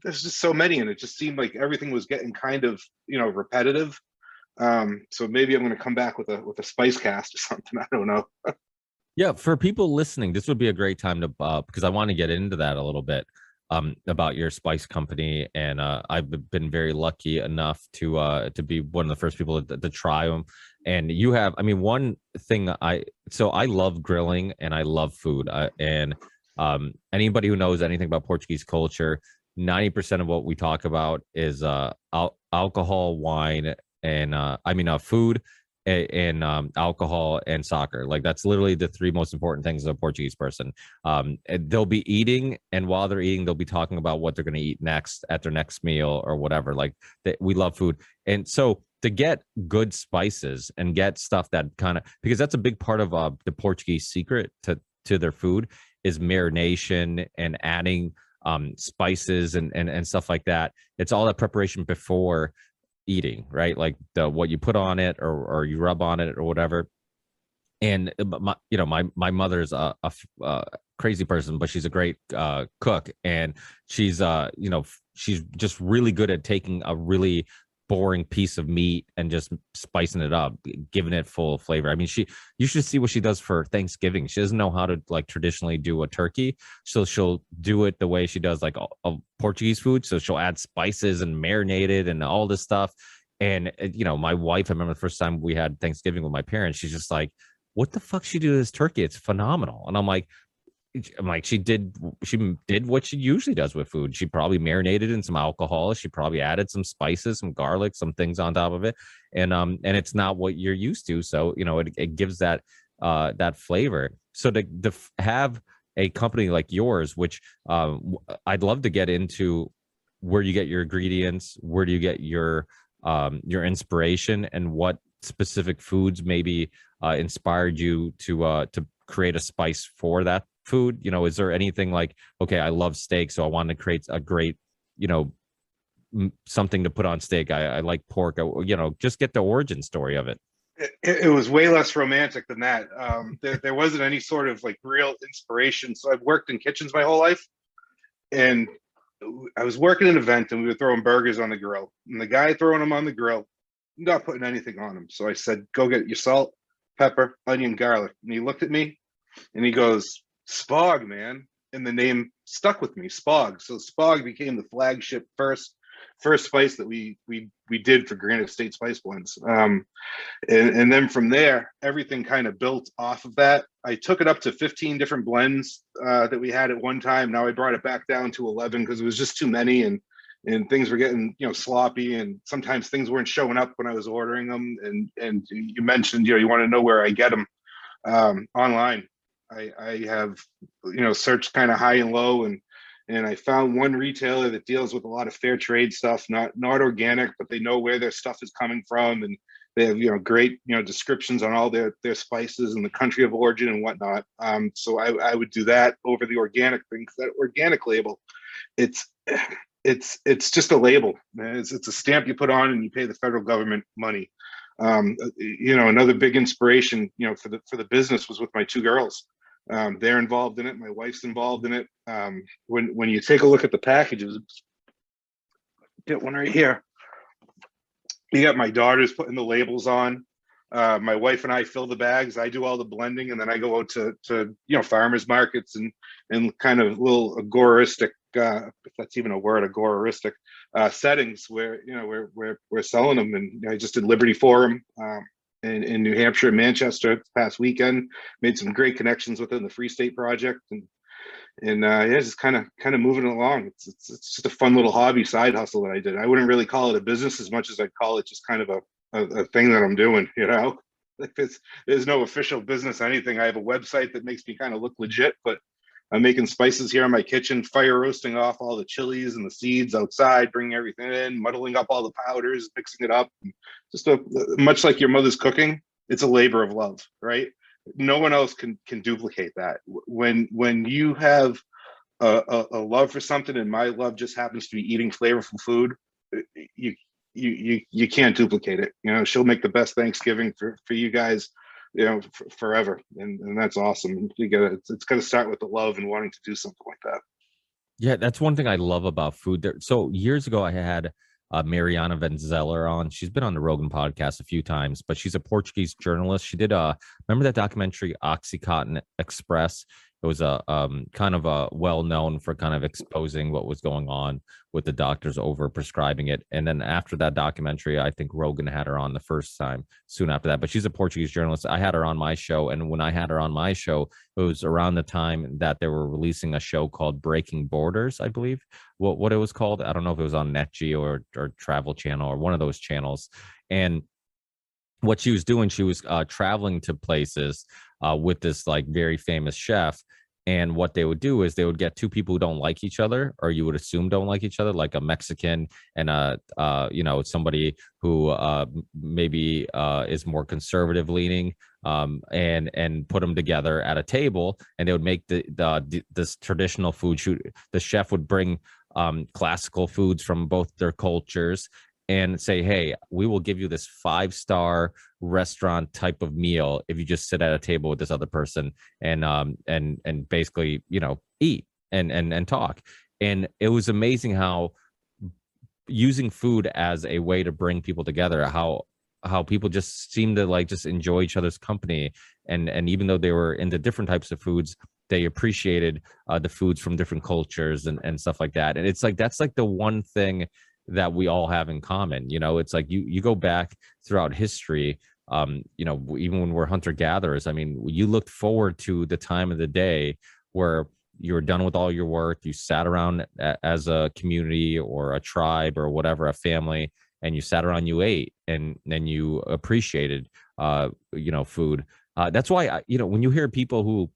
just so many, and it just seemed like everything was getting kind of repetitive. So maybe I'm going to come back with a spice cast or something. I don't know. Yeah, for people listening, this would be a great time to because I want to get into that a little bit about your spice company, and I've been very lucky enough to be one of the first people to try them. And you have, one thing I love grilling and I love food, and anybody who knows anything about Portuguese culture, 90% of what we talk about is alcohol, wine, and food and alcohol and soccer. Like that's literally the three most important things of a Portuguese person. And they'll be eating, and while they're eating, they'll be talking about what they're going to eat next at their next meal or whatever. Like we love food, and so to get good spices and get stuff that kind of, because that's a big part of the Portuguese secret to their food is marination and adding spices and stuff like that. It's all that preparation before eating, right? Like what you put on it or you rub on it or whatever. And my mother's a crazy person, but she's a great cook, and she's she's just really good at taking a really boring piece of meat and just spicing it up, giving it full flavor. You should see what she does for Thanksgiving. She doesn't know how to like traditionally do a turkey, so she'll do it the way she does like a Portuguese food. So she'll add spices and marinate it and all this stuff. And my wife, I remember the first time we had Thanksgiving with my parents, she's just like, what the fuck she do to this turkey? It's phenomenal. And I'm like, she did what she usually does with food. She probably marinated in some alcohol. She probably added some spices, some garlic, some things on top of it. And it's not what you're used to. So, it gives that flavor. So to have a company like yours, which I'd love to get into where you get your ingredients, where do you get your inspiration, and what specific foods maybe inspired you to create a spice for that food. Is there anything like, okay, I love steak, so I want to create a great something to put on steak. I like pork. Just get the origin story of it. It was way less romantic than that. There wasn't any sort of like real inspiration. So I've worked in kitchens my whole life, and I was working an event and we were throwing burgers on the grill, and the guy throwing them on the grill, not putting anything on them. So I said, go get your salt, pepper, onion, garlic. And he looked at me and he goes, Spog, man. And the name stuck with me, Spog. So Spog became the flagship first spice that we did for Granite State Spice Blends. And then from there, everything kind of built off of that. I took it up to 15 different blends that we had at one time. Now I brought it back down to 11 because it was just too many, and things were getting sloppy, and sometimes things weren't showing up when I was ordering them. And you mentioned you want to know where I get them online. I have searched kind of high and low, and I found one retailer that deals with a lot of fair trade stuff, not organic, but they know where their stuff is coming from, and they have great descriptions on all their spices and the country of origin and whatnot. So I would do that over the organic thing, because that organic label, it's just a label. It's a stamp you put on and you pay the federal government money. Another big inspiration for the business was with my two girls. They're involved in it. My wife's involved in it. When you take a look at the packages, get one right here. You got my daughters putting the labels on. My wife and I fill the bags. I do all the blending, and then I go out to farmers markets and kind of little agoristic, if that's even a word, agoristic settings where we're selling them. And I just did Liberty Forum in New Hampshire and Manchester this past weekend. Made some great connections within the Free State Project, and yeah, just kind of moving along. It's just a fun little hobby side hustle that I did. I wouldn't really call it a business as much as I'd call it just kind of a thing that I'm doing, like there's no official business, anything. I have a website that makes me kind of look legit, but I'm making spices here in my kitchen, fire roasting off all the chilies and the seeds outside, bringing everything in, muddling up all the powders, mixing it up. Just much like your mother's cooking, it's a labor of love, right? No one else can duplicate that. When you have a love for something, and my love just happens to be eating flavorful food, you can't duplicate it. She'll make the best Thanksgiving for you guys, forever, and that's awesome. It's got to start with the love and wanting to do something like that. Yeah, that's one thing I love about food. So years ago, I had Mariana Van Zeller on. She's been on the Rogan podcast a few times, but she's a Portuguese journalist. She did remember that documentary Oxycontin Express? It was a kind of a well known for kind of exposing what was going on with the doctors over prescribing it. And then after that documentary, I think Rogan had her on the first time soon after that. But she's a Portuguese journalist. I had her on my show, and when I had her on my show, it was around the time that they were releasing a show called Breaking Borders, I believe. What it was called, I don't know if it was on NetGeo or Travel Channel or one of those channels. And what she was doing, she was traveling to places with this like very famous chef. And what they would do is they would get two people who don't like each other, or you would assume don't like each other, like a Mexican and somebody who maybe is more conservative leaning, and put them together at a table, and they would make this traditional food shoot. The chef would bring classical foods from both their cultures and say, hey, we will give you this 5-star restaurant type of meal if you just sit at a table with this other person and basically, eat and talk. And it was amazing how using food as a way to bring people together, how people just seem to like just enjoy each other's company. And even though they were into different types of foods, they appreciated the foods from different cultures and stuff like that. And it's like, that's like the one thing that we all have in common. It's like you go back throughout history, even when we're hunter gatherers, I mean, you looked forward to the time of the day where you were done with all your work, you sat around as a community or a tribe or whatever, a family, and you sat around, you ate, and then you appreciated food. That's why when you hear people who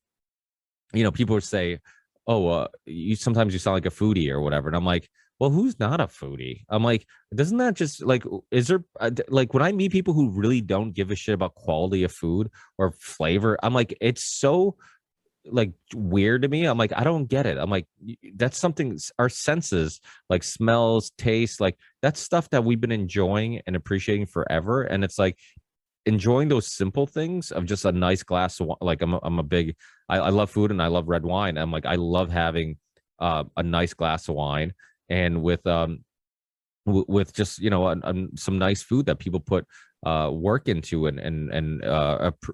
people say, oh, sometimes you sound like a foodie or whatever, and I'm like, well, who's not a foodie? I'm like, doesn't that just like, is there like when I meet people who really don't give a shit about quality of food or flavor, I'm like, it's so like weird to me. I'm like, I don't get it. I'm like, that's something, our senses, like smells, taste, like that's stuff that we've been enjoying and appreciating forever. And it's like enjoying those simple things of just a nice glass of wine. Like I love food and I love red wine. I'm like, I love having a nice glass of wine, and with just some nice food that people put work into, and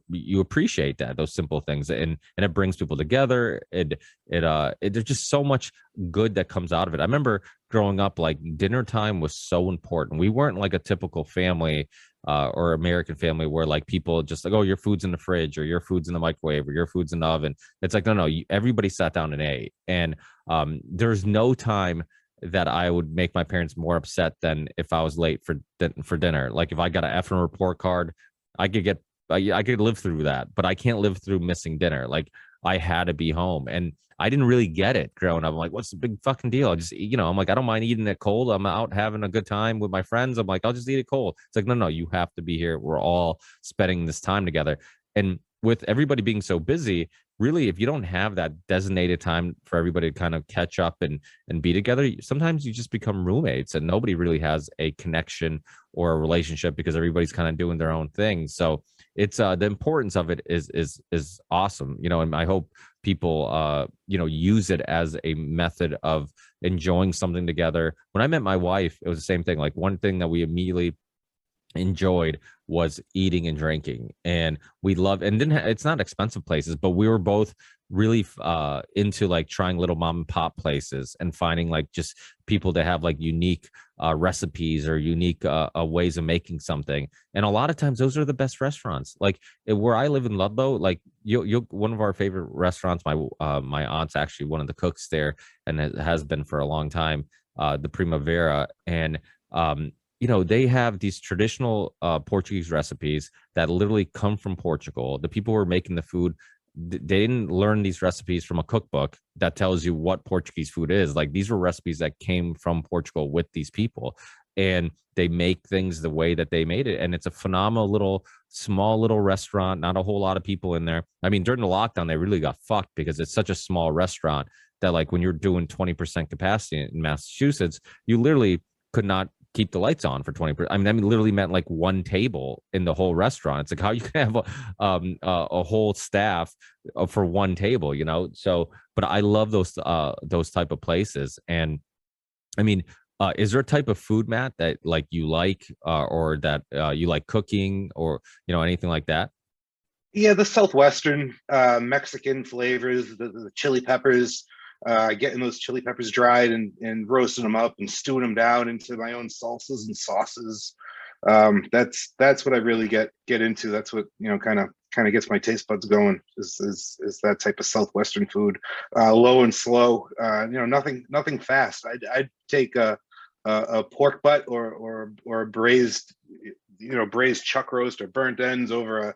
you appreciate those simple things, and it brings people together. There's just so much good that comes out of it. I remember growing up, like dinner time was so important. We weren't like a typical family or American family where like people just like, oh, your food's in the fridge or your food's in the microwave or your food's in the oven. It's like, no, everybody sat down and ate. And there's no time that I would make my parents more upset than if I was late for dinner. Like if I got an effing report card, I could live through that, but I can't live through missing dinner. Like I had to be home, and I didn't really get it growing up. I'm like, what's the big fucking deal? I just, I'm like, I don't mind eating it cold. I'm out having a good time with my friends. I'm like, I'll just eat it cold. It's like, no, you have to be here. We're all spending this time together. And with everybody being so busy, really, if you don't have that designated time for everybody to kind of catch up and be together, sometimes you just become roommates and nobody really has a connection or a relationship because everybody's kind of doing their own thing. So it's the importance of it is awesome, you know, and I hope people you know, use it as a method of enjoying something together. When I met my wife, it was the same thing. Like one thing that we immediately enjoyed was eating and drinking, and we loved, and didn't it's not expensive places, but we were both really into like trying little mom and pop places and finding like just people that have like unique recipes or unique ways of making something. And a lot of times those are the best restaurants. Like where I live in Ludlow, like you one of our favorite restaurants, my aunt's actually one of the cooks there, and it has been for a long time, the Primavera. And you know, they have these traditional Portuguese recipes that literally come from Portugal. The people who are making the food, they didn't learn these recipes from a cookbook that tells you what Portuguese food is. Like these were recipes that came from Portugal with these people, and they make things the way that they made it. And it's a phenomenal little, small little restaurant. Not a whole lot of people in there. I mean, during the lockdown, they really got fucked because it's such a small restaurant that, like, when you're doing 20% capacity in Massachusetts, you literally could not keep the lights on for 20%. I mean, literally meant like one table in the whole restaurant. It's like how you can have a whole staff for one table, you know? So, but I love those type of places. And I mean, is there a type of food, Matt, that like you like, or that you like cooking, or, you know, anything like that? Yeah, the Southwestern Mexican flavors, the chili peppers, getting those chili peppers dried and roasting them up and stewing them down into my own salsas and sauces. That's what I really get into. That's what, you know, kind of gets my taste buds going, is that type of Southwestern food. Low and slow, you know, nothing fast. I'd take a pork butt or a braised, you know, braised chuck roast or burnt ends over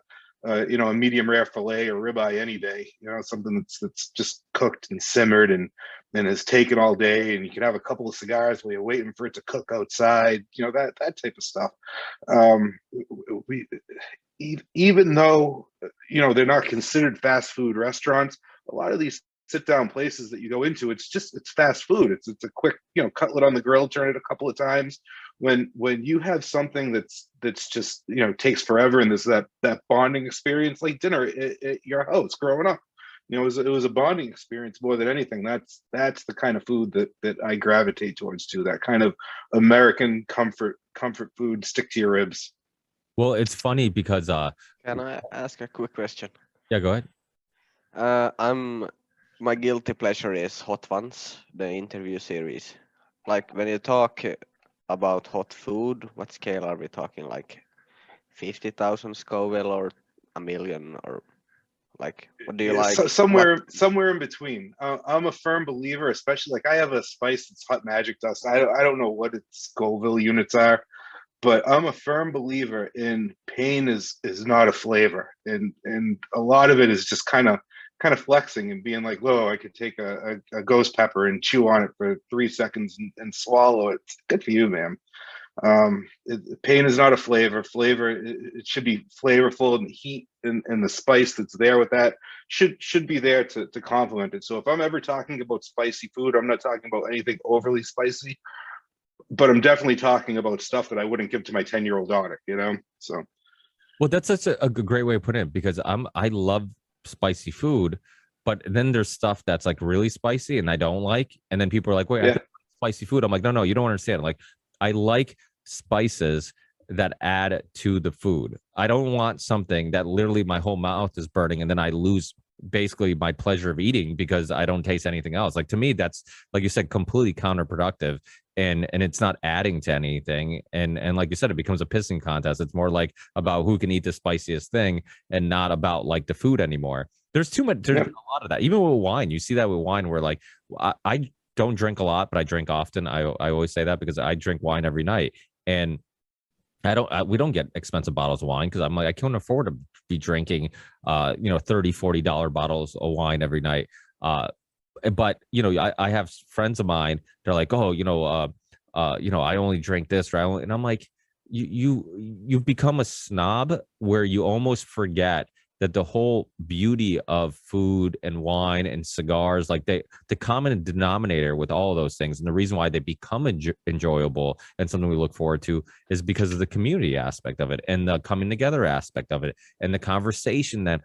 you know, a medium rare fillet or ribeye any day. You know, something that's just cooked and simmered and is taken all day, and you can have a couple of cigars while you're waiting for it to cook outside. You know, that type of stuff. We even though, you know, they're not considered fast food restaurants, a lot of these sit down places that you go into, it's fast food. It's a quick, you know, cutlet on the grill, turn it a couple of times. When you have something that's just, you know, takes forever, and there's that bonding experience, like dinner at your house growing up, you know, it was a bonding experience more than anything. That's the kind of food that I gravitate towards too. That kind of American comfort food, stick to your ribs. Well, it's funny because Can I ask a quick question? yeah, go ahead. My guilty pleasure is Hot Ones, the interview series. Like when you talk about hot food, what scale are we talking? Like 50,000 Scoville or a million, or like what do you like? Somewhere in between. I'm a firm believer, especially like I have a spice that's hot magic dust. I don't know what its Scoville units are, but I'm a firm believer in pain is not a flavor, and a lot of it is just kind of flexing and being like, whoa, I could take a ghost pepper and chew on it for 3 seconds and swallow it. It's good for you, man. Pain is not a flavor. It should be flavorful, and the heat and the spice that's there with that should be there to complement it. So if I'm ever talking about spicy food, I'm not talking about anything overly spicy, but I'm definitely talking about stuff that I wouldn't give to my 10-year-old daughter, you know? So. Well, that's such a great way of putting it, because I love spicy food, but then there's stuff that's like really spicy and I don't like, and then people are like, wait, I like spicy food. I'm like, no, you don't understand. Like, I like spices that add to the food. I don't want something that literally my whole mouth is burning and then I lose basically my pleasure of eating because I don't taste anything else. Like, to me, that's, like you said, completely counterproductive, and it's not adding to anything. And like you said, it becomes a pissing contest. It's more like about who can eat the spiciest thing and not about like the food anymore. There's a lot of that. Even with wine, you see that with wine where like I don't drink a lot, but I drink often. I always say that because I drink wine every night, and we don't get expensive bottles of wine because I'm like, I can't afford to be drinking, you know, $30-$40 bottles of wine every night. But you know, I have friends of mine. They're like, oh, you know, I only drink this, right? And I'm like, you've become a snob where you almost forget that the whole beauty of food and wine and cigars, like the common denominator with all of those things, and the reason why they become enjoyable and something we look forward to is because of the community aspect of it and the coming together aspect of it and the conversation that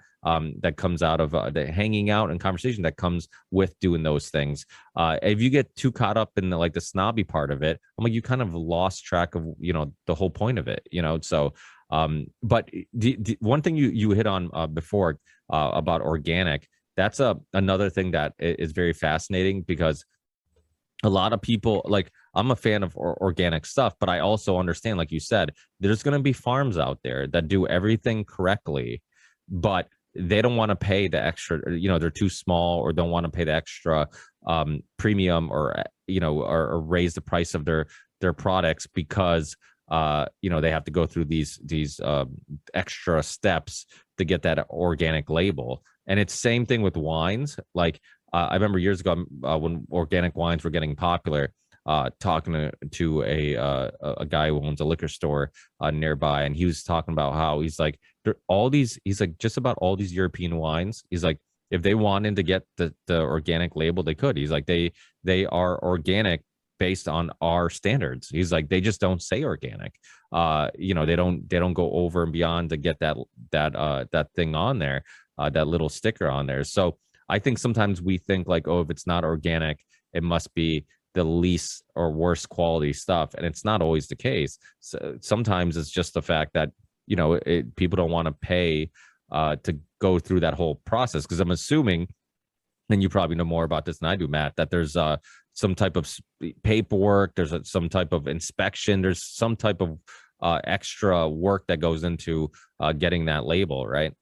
comes out of the hanging out and conversation that comes with doing those things. If you get too caught up in the snobby part of it, I'm like, you kind of lost track of the whole point of it. So but one thing you hit on before about organic, that's another thing that is very fascinating, because a lot of people, like, I'm a fan of organic stuff, but I also understand, like you said, there's going to be farms out there that do everything correctly, but they don't want to pay the extra, they're too small, or don't want to pay the extra premium, or or raise the price of their products, because they have to go through these extra steps to get that organic label. And it's same thing with wines. Like I remember years ago when organic wines were getting popular, talking to a guy who owns a liquor store nearby, and he was talking about how he's like, just about all these European wines, he's like, if they wanted to get the organic label, they could. He's like, they are organic based on our standards. He's like, they just don't say organic. They don't go over and beyond to get that thing on there, that little sticker on there. So I think sometimes we think like, oh, if it's not organic, it must be the least or worst quality stuff, and it's not always the case. So sometimes it's just the fact that people don't want to pay to go through that whole process, because I'm assuming, and you probably know more about this than I do, Matt, that there's some type of paperwork, there's some type of inspection, there's some type of extra work that goes into getting that label, right?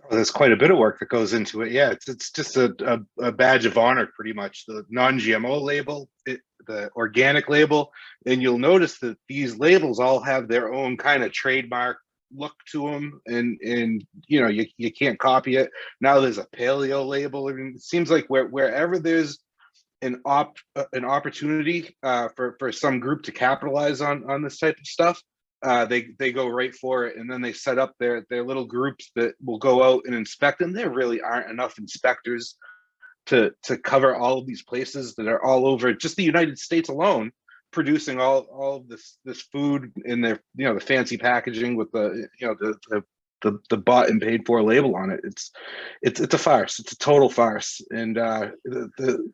There's quite a bit of work that goes into it. Yeah, it's just a badge of honor, pretty much. The non-GMO label, the organic label, and you'll notice that these labels all have their own kind of trademark look to them, and you can't copy it. Now there's a paleo label. I mean, it seems like wherever there's an opportunity for some group to capitalize on this type of stuff, they go right for it, and then they set up their little groups that will go out and inspect them. There really aren't enough inspectors to cover all of these places that are all over just the United States alone, producing all of this food in their the fancy packaging with the bought and paid for label on it. It's a farce. It's a total farce. And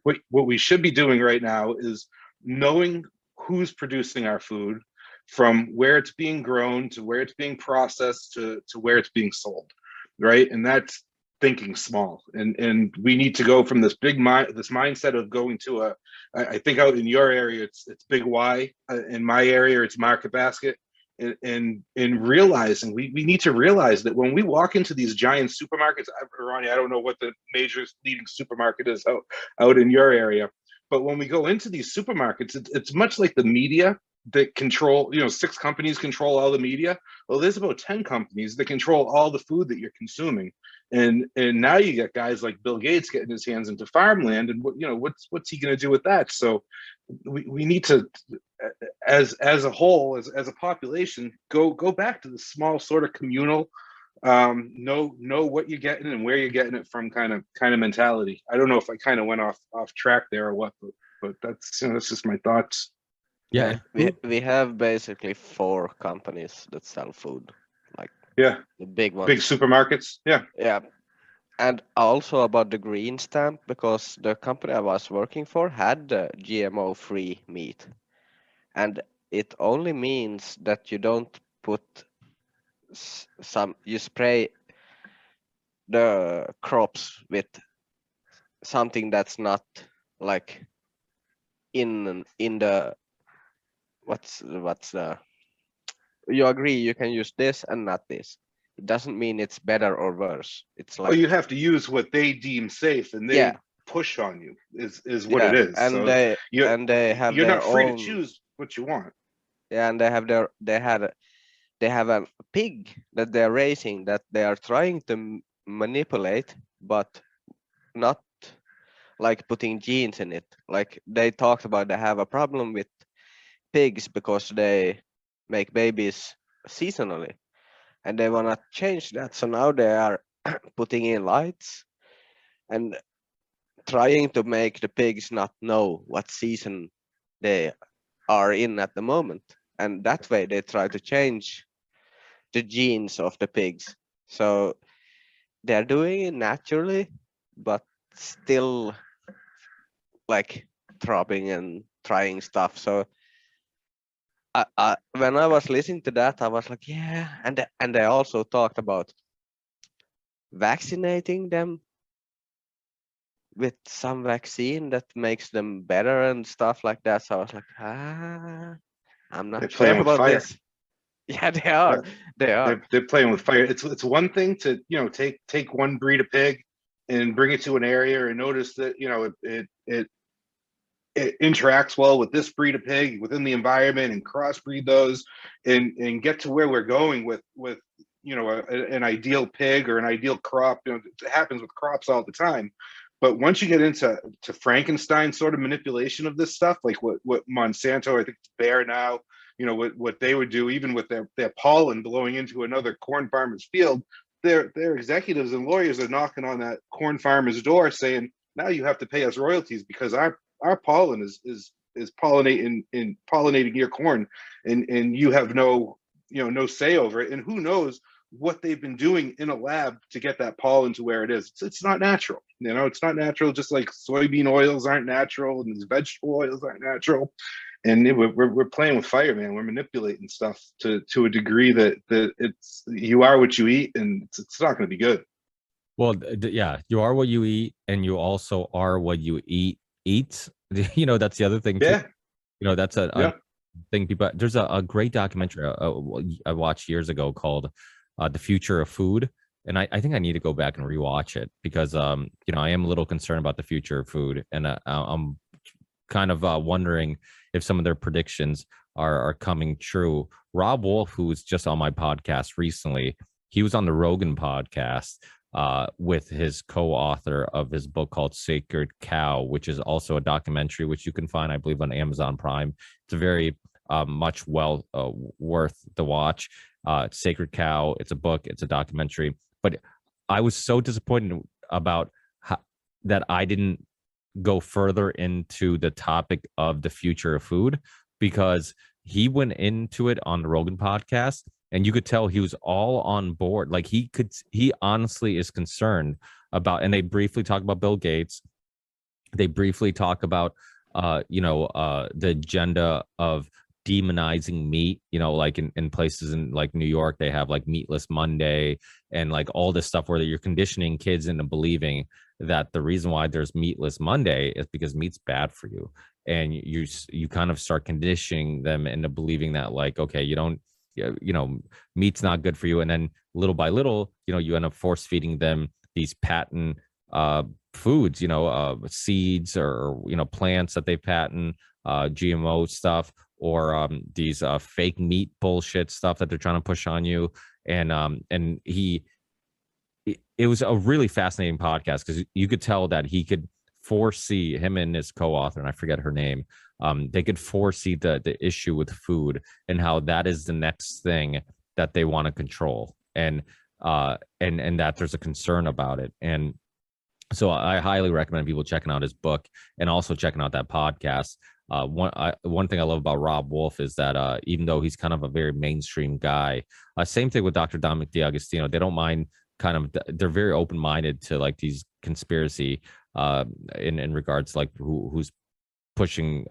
what we should be doing right now is knowing who's producing our food, from where it's being grown to where it's being processed to where it's being sold, right? And that's thinking small. And we need to go from this mindset of going to I think out in your area it's Big Y, in my area it's Market Basket, and realizing we need to realize that when we walk into these giant supermarkets, Ronnie, I don't know what the major leading supermarket is out in your area, but when we go into these supermarkets, it's much like the media that control, 6 companies control all the media. Well, there's about 10 companies that control all the food that you're consuming. And now you get guys like Bill Gates getting his hands into farmland, and what's he going to do with that? So we need to, as a whole, as a population, go back to the small sort of communal, know what you're getting and where you're getting it from kind of mentality. I don't know if I kind of went off track there or what, but that's that's just my thoughts. Yeah, we have basically 4 companies that sell food, like the big ones, big supermarkets. Yeah. And also about the green stamp, because the company I was working for had GMO free meat, and it only means that you don't put you spray the crops with something that's not like in the what's the, you agree you can use this and not this. It doesn't mean it's better or worse. It's like, You have to use what they deem safe, and they push on you is what it is. And so they have you're their not free own, to choose what you want. Yeah, and they have a pig that they're raising that they are trying to manipulate, but not like putting genes in it. Like they talked about, they have a problem with pigs because they make babies seasonally, and they want to change that. So now they are putting in lights and trying to make the pigs not know what season they are in at the moment. And that way they try to change the genes of the pigs. So they're doing it naturally, but still like throbbing and trying stuff. So when I was listening to that, I was like, yeah. And they also talked about vaccinating them with some vaccine that makes them better and stuff like that. So I was like, I'm They're not playing sure with about fire. this. Yeah, they are. They are. They're playing with fire. It's one thing to take one breed of pig and bring it to an area and notice that it interacts well with this breed of pig within the environment and crossbreed those and get to where we're going with an ideal pig or an ideal crop. It happens with crops all the time. But once you get into Frankenstein sort of manipulation of this stuff, like what Monsanto, I think it's Bayer now, what they would do, even with their pollen blowing into another corn farmer's field, their executives and lawyers are knocking on that corn farmer's door saying, now you have to pay us royalties because our pollen is pollinating your corn, and you have no say over it. And who knows what they've been doing in a lab to get that pollen to where it is. It's not natural. It's not natural, just like soybean oils aren't natural and these vegetable oils aren't natural. And we're playing with fire, man. We're manipulating stuff to a degree that it's you are what you eat, and it's not going to be good. Well, yeah, you are what you eat, and you also are what you eat. That's the other thing too. Yeah. That's a thing. People, there's a great documentary I watched years ago called "The Future of Food," and I think I need to go back and rewatch it because I am a little concerned about the future of food, and I'm kind of wondering if some of their predictions are coming true. Rob Wolf, who was just on my podcast recently, he was on the Rogan podcast with his co-author of his book called Sacred Cow, which is also a documentary which you can find, I believe, on Amazon Prime. It's a very much worth the watch. Sacred Cow, it's a book, it's a documentary. But I was so disappointed about that I didn't go further into the topic of the future of food, because he went into it on the Rogan podcast and you could tell he was all on board. Like he honestly is concerned about, and they briefly talk about Bill Gates. They briefly talk about the agenda of demonizing meat, like in places in like New York, they have like Meatless Monday and like all this stuff where you're conditioning kids into believing that the reason why there's Meatless Monday is because meat's bad for you. And you kind of start conditioning them into believing that, like, okay, meat's not good for you. And then little by little, you end up force feeding them these patent foods, seeds or, plants that they patent, GMO stuff, or these fake meat bullshit stuff that they're trying to push on you. And it was a really fascinating podcast because you could tell that he could foresee, him and his co-author, and I forget her name, they could foresee the issue with food and how that is the next thing that they want to control, and that there's a concern about it. And so I highly recommend people checking out his book and also checking out that podcast. One thing I love about Rob Wolf is that even though he's kind of a very mainstream guy, same thing with Dr. Dominic D'Agostino. They don't mind they're very open-minded to like these conspiracy in regards to like who's pushing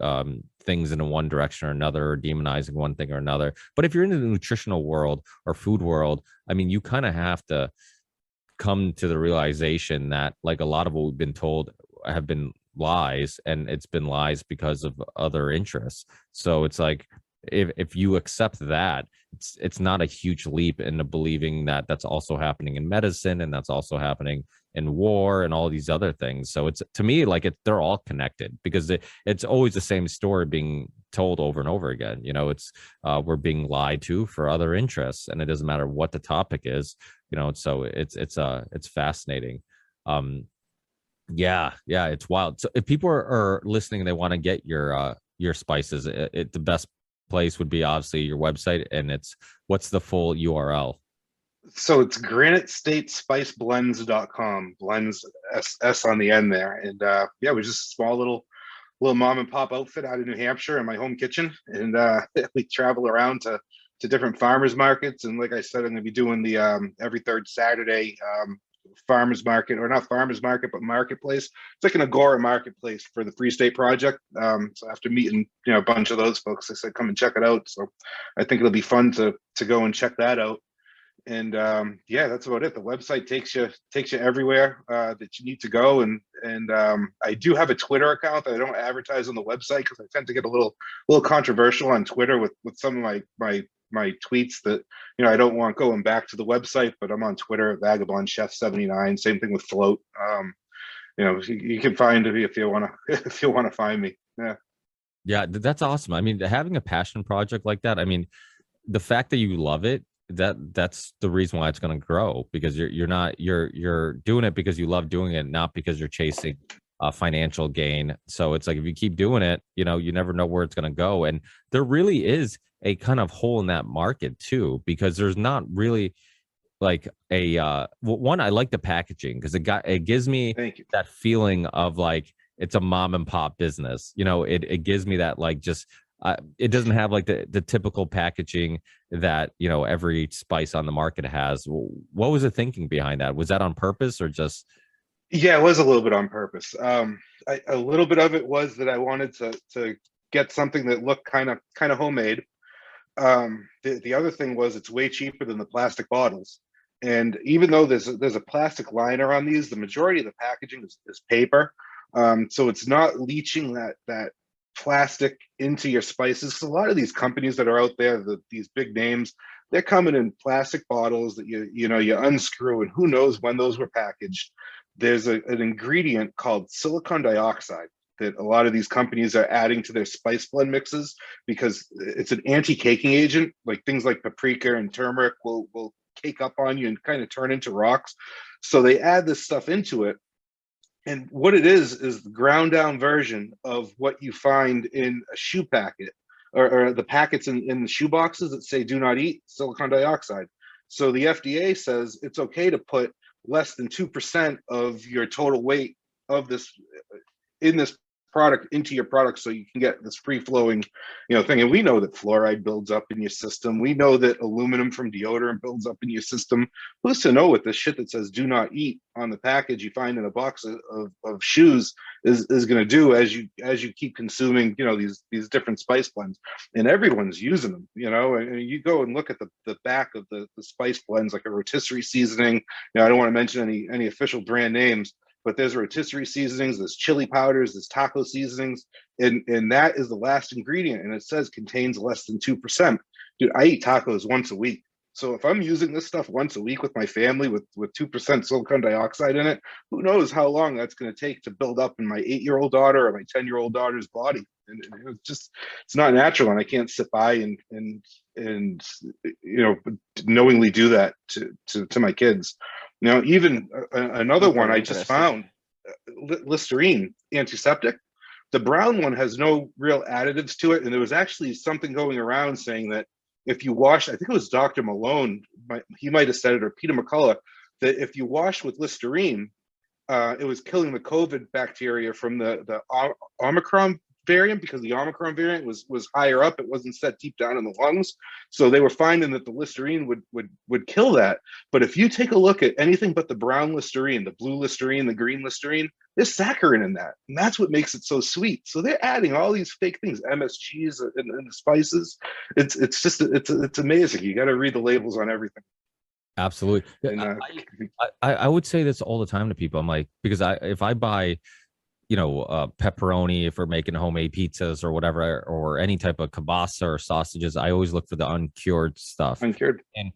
things in one direction or another, or demonizing one thing or another. But if you're in the nutritional world or food world, I mean, you kind of have to come to the realization that like a lot of what we've been told have been lies, and it's been lies because of other interests. So it's like if you accept that, it's not a huge leap into believing that that's also happening in medicine, and that's also happening in war and all these other things. So it's, to me, like they're all connected, because it's always the same story being told over and over again. It's we're being lied to for other interests, and it doesn't matter what the topic is. So it's fascinating. Yeah, it's wild. So if people are listening and they want to get your spices, the best place would be obviously your website, and what's the full URL? So it's granitestatespiceblends.com. Blends S on the end there. And yeah, we're just a small little mom and pop outfit out of New Hampshire in my home kitchen. And we travel around to different farmers markets. And like I said, I'm gonna be doing the every third Saturday farmers market, or not farmers market, but marketplace. It's like an agora marketplace for the Free State Project. So after meeting a bunch of those folks, I said come and check it out. So I think it'll be fun to go and check that out. And yeah, that's about it. The website takes you everywhere that you need to go. And I do have a Twitter account that I don't advertise on the website because I tend to get a little controversial on Twitter with some of my tweets that I don't want going back to the website. But I'm on Twitter at Vagabond Chef 79. Same thing with Float. You can find me if you want to find me. Yeah, that's awesome. I mean, having a passion project like that, I mean, the fact that you love it, that's the reason why it's going to grow, because you're doing it because you love doing it, not because you're chasing financial gain. So it's like, if you keep doing it, you never know where it's going to go. And there really is a kind of hole in that market too, because there's not really like one, I like the packaging because it gives me that feeling of like it's a mom and pop business. It gives me that, like, just it doesn't have like the typical packaging that every spice on the market has. What was the thinking behind that? Was that on purpose or just? Yeah, it was a little bit on purpose. A little bit of it was that I wanted to get something that looked kind of homemade. The other thing was it's way cheaper than the plastic bottles. And even though there's a plastic liner on these, the majority of the packaging is paper. So it's not leaching that plastic into your spices. So a lot of these companies that are out there, these big names, they're coming in plastic bottles that you unscrew, and who knows when those were packaged. There's an ingredient called silicon dioxide that a lot of these companies are adding to their spice blend mixes because it's an anti-caking agent. Like things like paprika and turmeric will cake up on you and kind of turn into rocks. So they add this stuff into it. And what it is the ground down version of what you find in a shoe packet, or the packets in the shoe boxes that say do not eat silicon dioxide. So the FDA says it's okay to put less than 2% of your total weight of this in this product into your product, so you can get this free flowing thing. And we know that fluoride builds up in your system. We know that aluminum from deodorant builds up in your system. Who's to know what this shit that says do not eat on the package you find in a box of shoes is going to do as you keep consuming these different spice blends. And everyone's using them. And you go and look at the back of the spice blends, like a rotisserie seasoning. I don't want to mention any official brand names, but there's rotisserie seasonings, there's chili powders, there's taco seasonings, and that is the last ingredient, and it says contains less than 2%. Dude, I eat tacos once a week. So if I'm using this stuff once a week with my family with 2% silicon dioxide in it, who knows how long that's going to take to build up in my 8-year-old daughter or my 10-year-old daughter's body. And it's not natural, and I can't sit by and knowingly do that to my kids. Even another one I just found, Listerine antiseptic. The brown one has no real additives to it, and there was actually something going around saying that if you wash, I think it was Dr. Malone, he might have said it, or Peter McCullough, that if you wash with Listerine, it was killing the COVID bacteria from the Omicron variant, because the Omicron variant was higher up. It wasn't set deep down in the lungs. So they were finding that the Listerine would kill that. But if you take a look at anything but the brown Listerine, the blue Listerine, the green Listerine, there's saccharin in that. And that's what makes it so sweet. So they're adding all these fake things, MSGs and the spices. It's amazing. You got to read the labels on everything. Absolutely. And, I would say this all the time to people. I'm like, because if I buy pepperoni, if we're making homemade pizzas or whatever, or any type of kielbasa or sausages, I always look for the uncured stuff. Uncured. And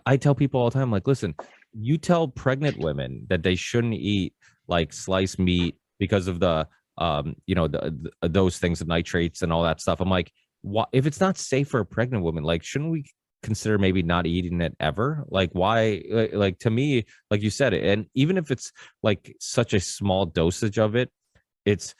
I tell people all the time, like, listen, you tell pregnant women that they shouldn't eat like sliced meat because of the those things, the nitrates and all that stuff. I'm like, if it's not safe for a pregnant woman, like, shouldn't we consider maybe not eating it ever? Like, why? Like, to me, like you said, and even if it's like such a small dosage of it, it's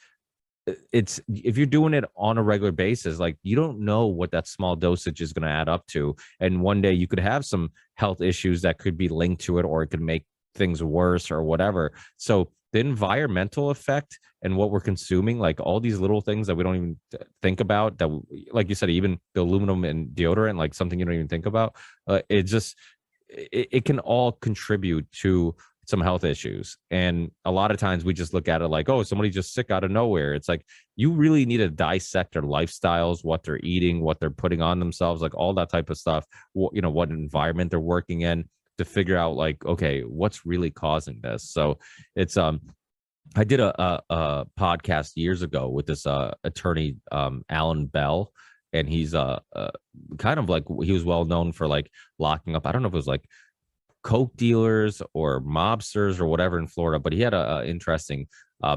it's if you're doing it on a regular basis, like you don't know what that small dosage is going to add up to, and one day you could have some health issues that could be linked to it, or it could make things worse or whatever. So the environmental effect and what we're consuming, like all these little things that we don't even think about, that like you said, even the aluminum and deodorant, like something you don't even think about, it just it can all contribute to some health issues. And a lot of times we just look at it like, oh, somebody's just sick out of nowhere. It's like you really need to dissect their lifestyles, what they're eating, what they're putting on themselves, like all that type of stuff, what environment they're working in, to figure out like, okay, what's really causing this. So it's I did a podcast years ago with this attorney, Alan Bell, and he's kind of like, he was well known for like locking up, I don't know if it was like coke dealers or mobsters or whatever in Florida, but he had a interesting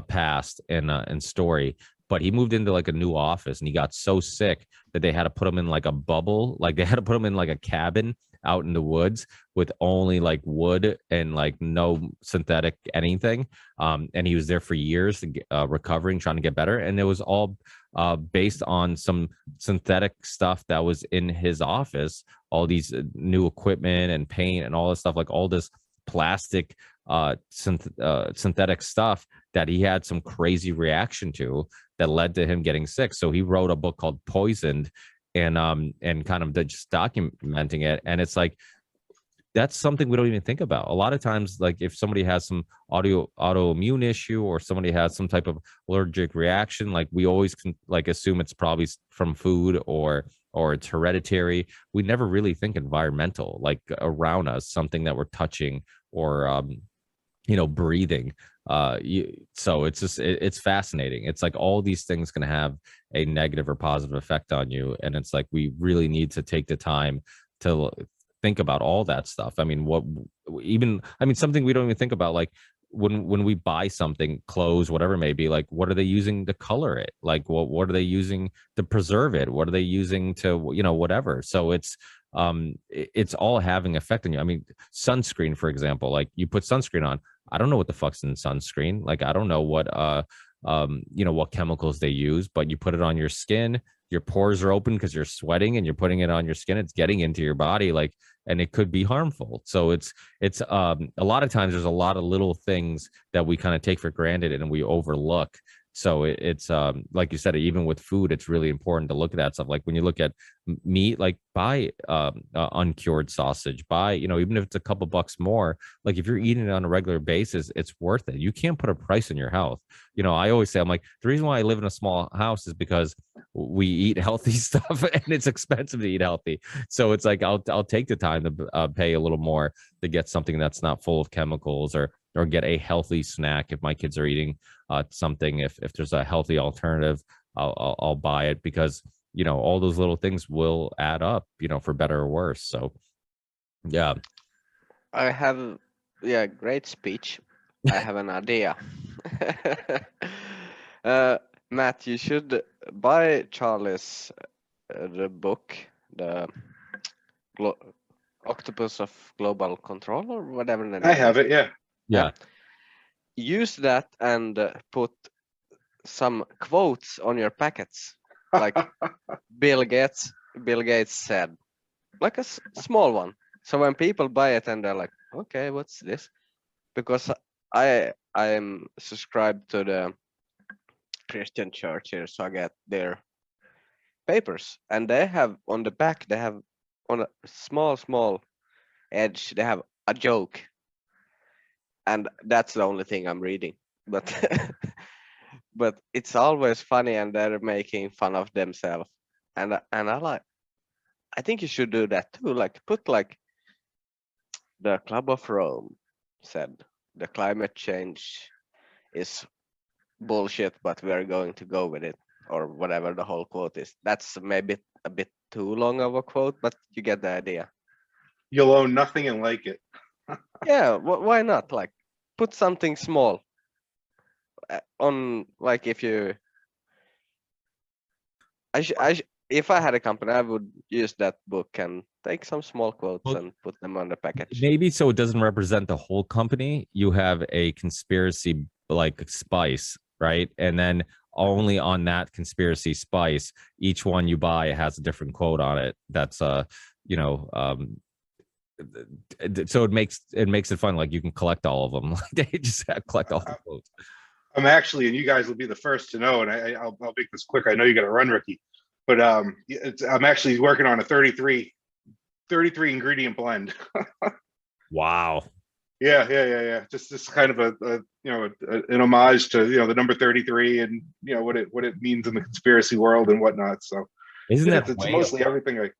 past and story. But he moved into like a new office, and he got so sick that they had to put him in like a bubble, like they had to put him in like a cabin out in the woods with only like wood and like no synthetic anything. And he was there for years, recovering, trying to get better, and it was all based on some synthetic stuff that was in his office, all these new equipment and paint and all this stuff, like all this plastic synthetic stuff that he had some crazy reaction to that led to him getting sick. So he wrote a book called Poisoned, and kind of just documenting it. And it's like, that's something we don't even think about a lot of times. Like if somebody has some autoimmune issue, or somebody has some type of allergic reaction, like we always can like assume it's probably from food, or it's hereditary. We never really think environmental, like around us, something that we're touching or breathing. So it's just it's fascinating. It's like all these things can have a negative or positive effect on you, and it's like we really need to take the time to think about all that stuff. I mean, something we don't even think about, like when we buy something, clothes, whatever it may be, like what are they using to color it? Like what are they using to preserve it? What are they using to whatever? So it's all having effect on you. I mean, sunscreen, for example, like you put sunscreen on. I don't know what the fuck's in sunscreen. Like I don't know what what chemicals they use, but you put it on your skin, your pores are open because you're sweating, and you're putting it on your skin, it's getting into your body, like, and it could be harmful. So it's a lot of times there's a lot of little things that we kind of take for granted and we overlook. So it's like you said, even with food, it's really important to look at that stuff. Like when you look at meat, like buy uncured sausage, buy, even if it's a couple bucks more, like if you're eating it on a regular basis, it's worth it. You can't put a price on your health. I always say, I'm like, the reason why I live in a small house is because we eat healthy stuff, and it's expensive to eat healthy. So it's like, I'll take the time to pay a little more to get something that's not full of chemicals, or get a healthy snack. If my kids are eating something, if there's a healthy alternative, I'll buy it, because all those little things will add up, for better or worse. So yeah. I have, great speech. I have an idea. Matt, you should buy Charlie's the book, the Octopus of Global Control, or whatever the name I have is. it, yeah. Use that and put some quotes on your packets, like Bill Gates said, like a small one. So when people buy it and they're like, okay, what's this? Because I am subscribed to the Christian church here, so I get their papers, and they have on the back, they have on a small edge, they have a joke, and that's the only thing I'm reading. But but it's always funny, and they're making fun of themselves, and I think you should do that too. Like put like the Club of Rome said the climate change is bullshit, but we're going to go with it, or whatever the whole quote is. That's maybe a bit too long of a quote, but you get the idea. You'll own nothing and like it. Yeah, why not? Like put something small on, like if you if I had a company, I would use that book and take some small quotes and put them on the package. Maybe so it doesn't represent the whole company. You have a conspiracy like spice, right? And then only on that conspiracy spice. Each one you buy has a different quote on it. That's you know, so it makes it fun. Like you can collect all of them. Like they just collect all the quotes. I'm actually, and you guys will be the first to know, and I'll make this quick. I know you got to run, Ricky, but I'm actually working on a 33 ingredient blend. Wow. Yeah. Just kind of a an homage to the number 33 and what it means in the conspiracy world and whatnot. So isn't that it's mostly everything.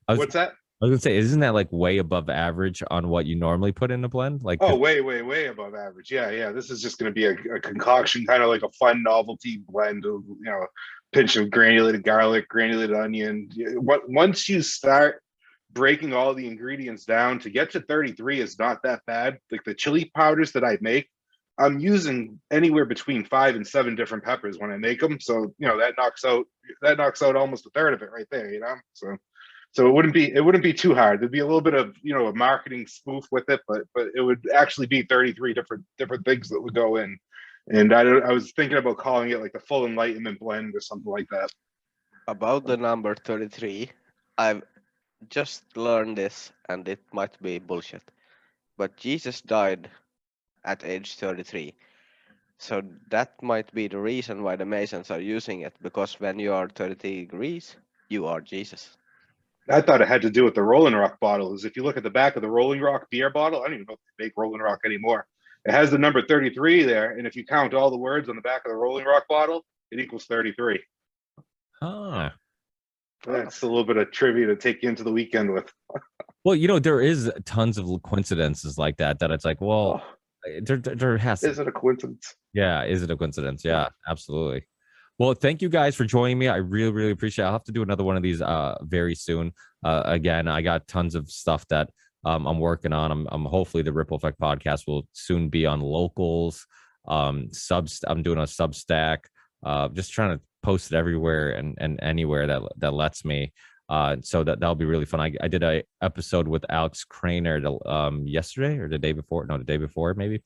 What's that? I was gonna say, isn't that like way above average on what you normally put in a blend? Like, way above average. Yeah. This is just going to be a concoction, kind of like a fun novelty blend of pinch of granulated garlic, granulated onion. Once you start breaking all the ingredients down, to get to 33 is not that bad. Like the chili powders that I make, I'm using anywhere between 5 and 7 different peppers when I make them. So that knocks out almost a third of it right there. So it wouldn't be too hard. There'd be a little bit of a marketing spoof with it, but it would actually be 33 different things that would go in. And I was thinking about calling it like the Full Enlightenment Blend or something like that. About the number 33, I've just learned this, and it might be bullshit, but Jesus died at age 33. So that might be the reason why the Masons are using it, because when you are 33 degrees, you are Jesus. I thought it had to do with the Rolling Rock bottle. Is if you look at the back of the Rolling Rock beer bottle, I don't even know if they make Rolling Rock anymore. It has the number 33 there, and if you count all the words on the back of the Rolling Rock bottle, it equals 33. Huh. That's a little bit of trivia to take you into the weekend with. Well, there is tons of coincidences like that it's like, well, there has to. Is it a coincidence? Yeah, is it a coincidence? Yeah, absolutely. Well, thank you guys for joining me. I really, really appreciate it. I'll have to do another one of these very soon. Again, I got tons of stuff that I'm working on. I'm hopefully the Ripple Effect podcast will soon be on Locals. I'm doing a Substack. Just trying to post it everywhere and anywhere that lets me. So that'll be really fun. I did a episode with Alex Craner yesterday or the day before maybe,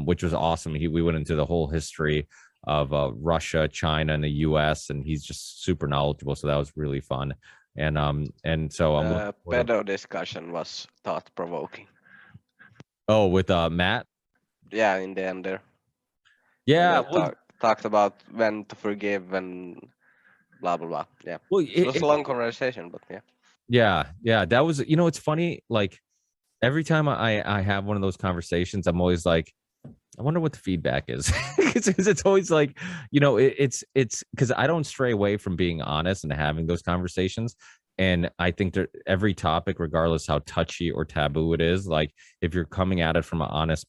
which was awesome. We went into the whole history of Russia, China, and the U.S., and he's just super knowledgeable. So that was really fun. And so I'm pedo discussion was thought provoking. Oh, with Matt? Yeah, in the end there. Yeah, talked about when to forgive and blah blah blah. Yeah. Well, it was a long conversation, but yeah. Yeah. That was, it's funny. Like every time I have one of those conversations, I'm always like, I wonder what the feedback is. Because it's always like, it's because I don't stray away from being honest and having those conversations. And I think that every topic, regardless how touchy or taboo it is, like if you're coming at it from an honest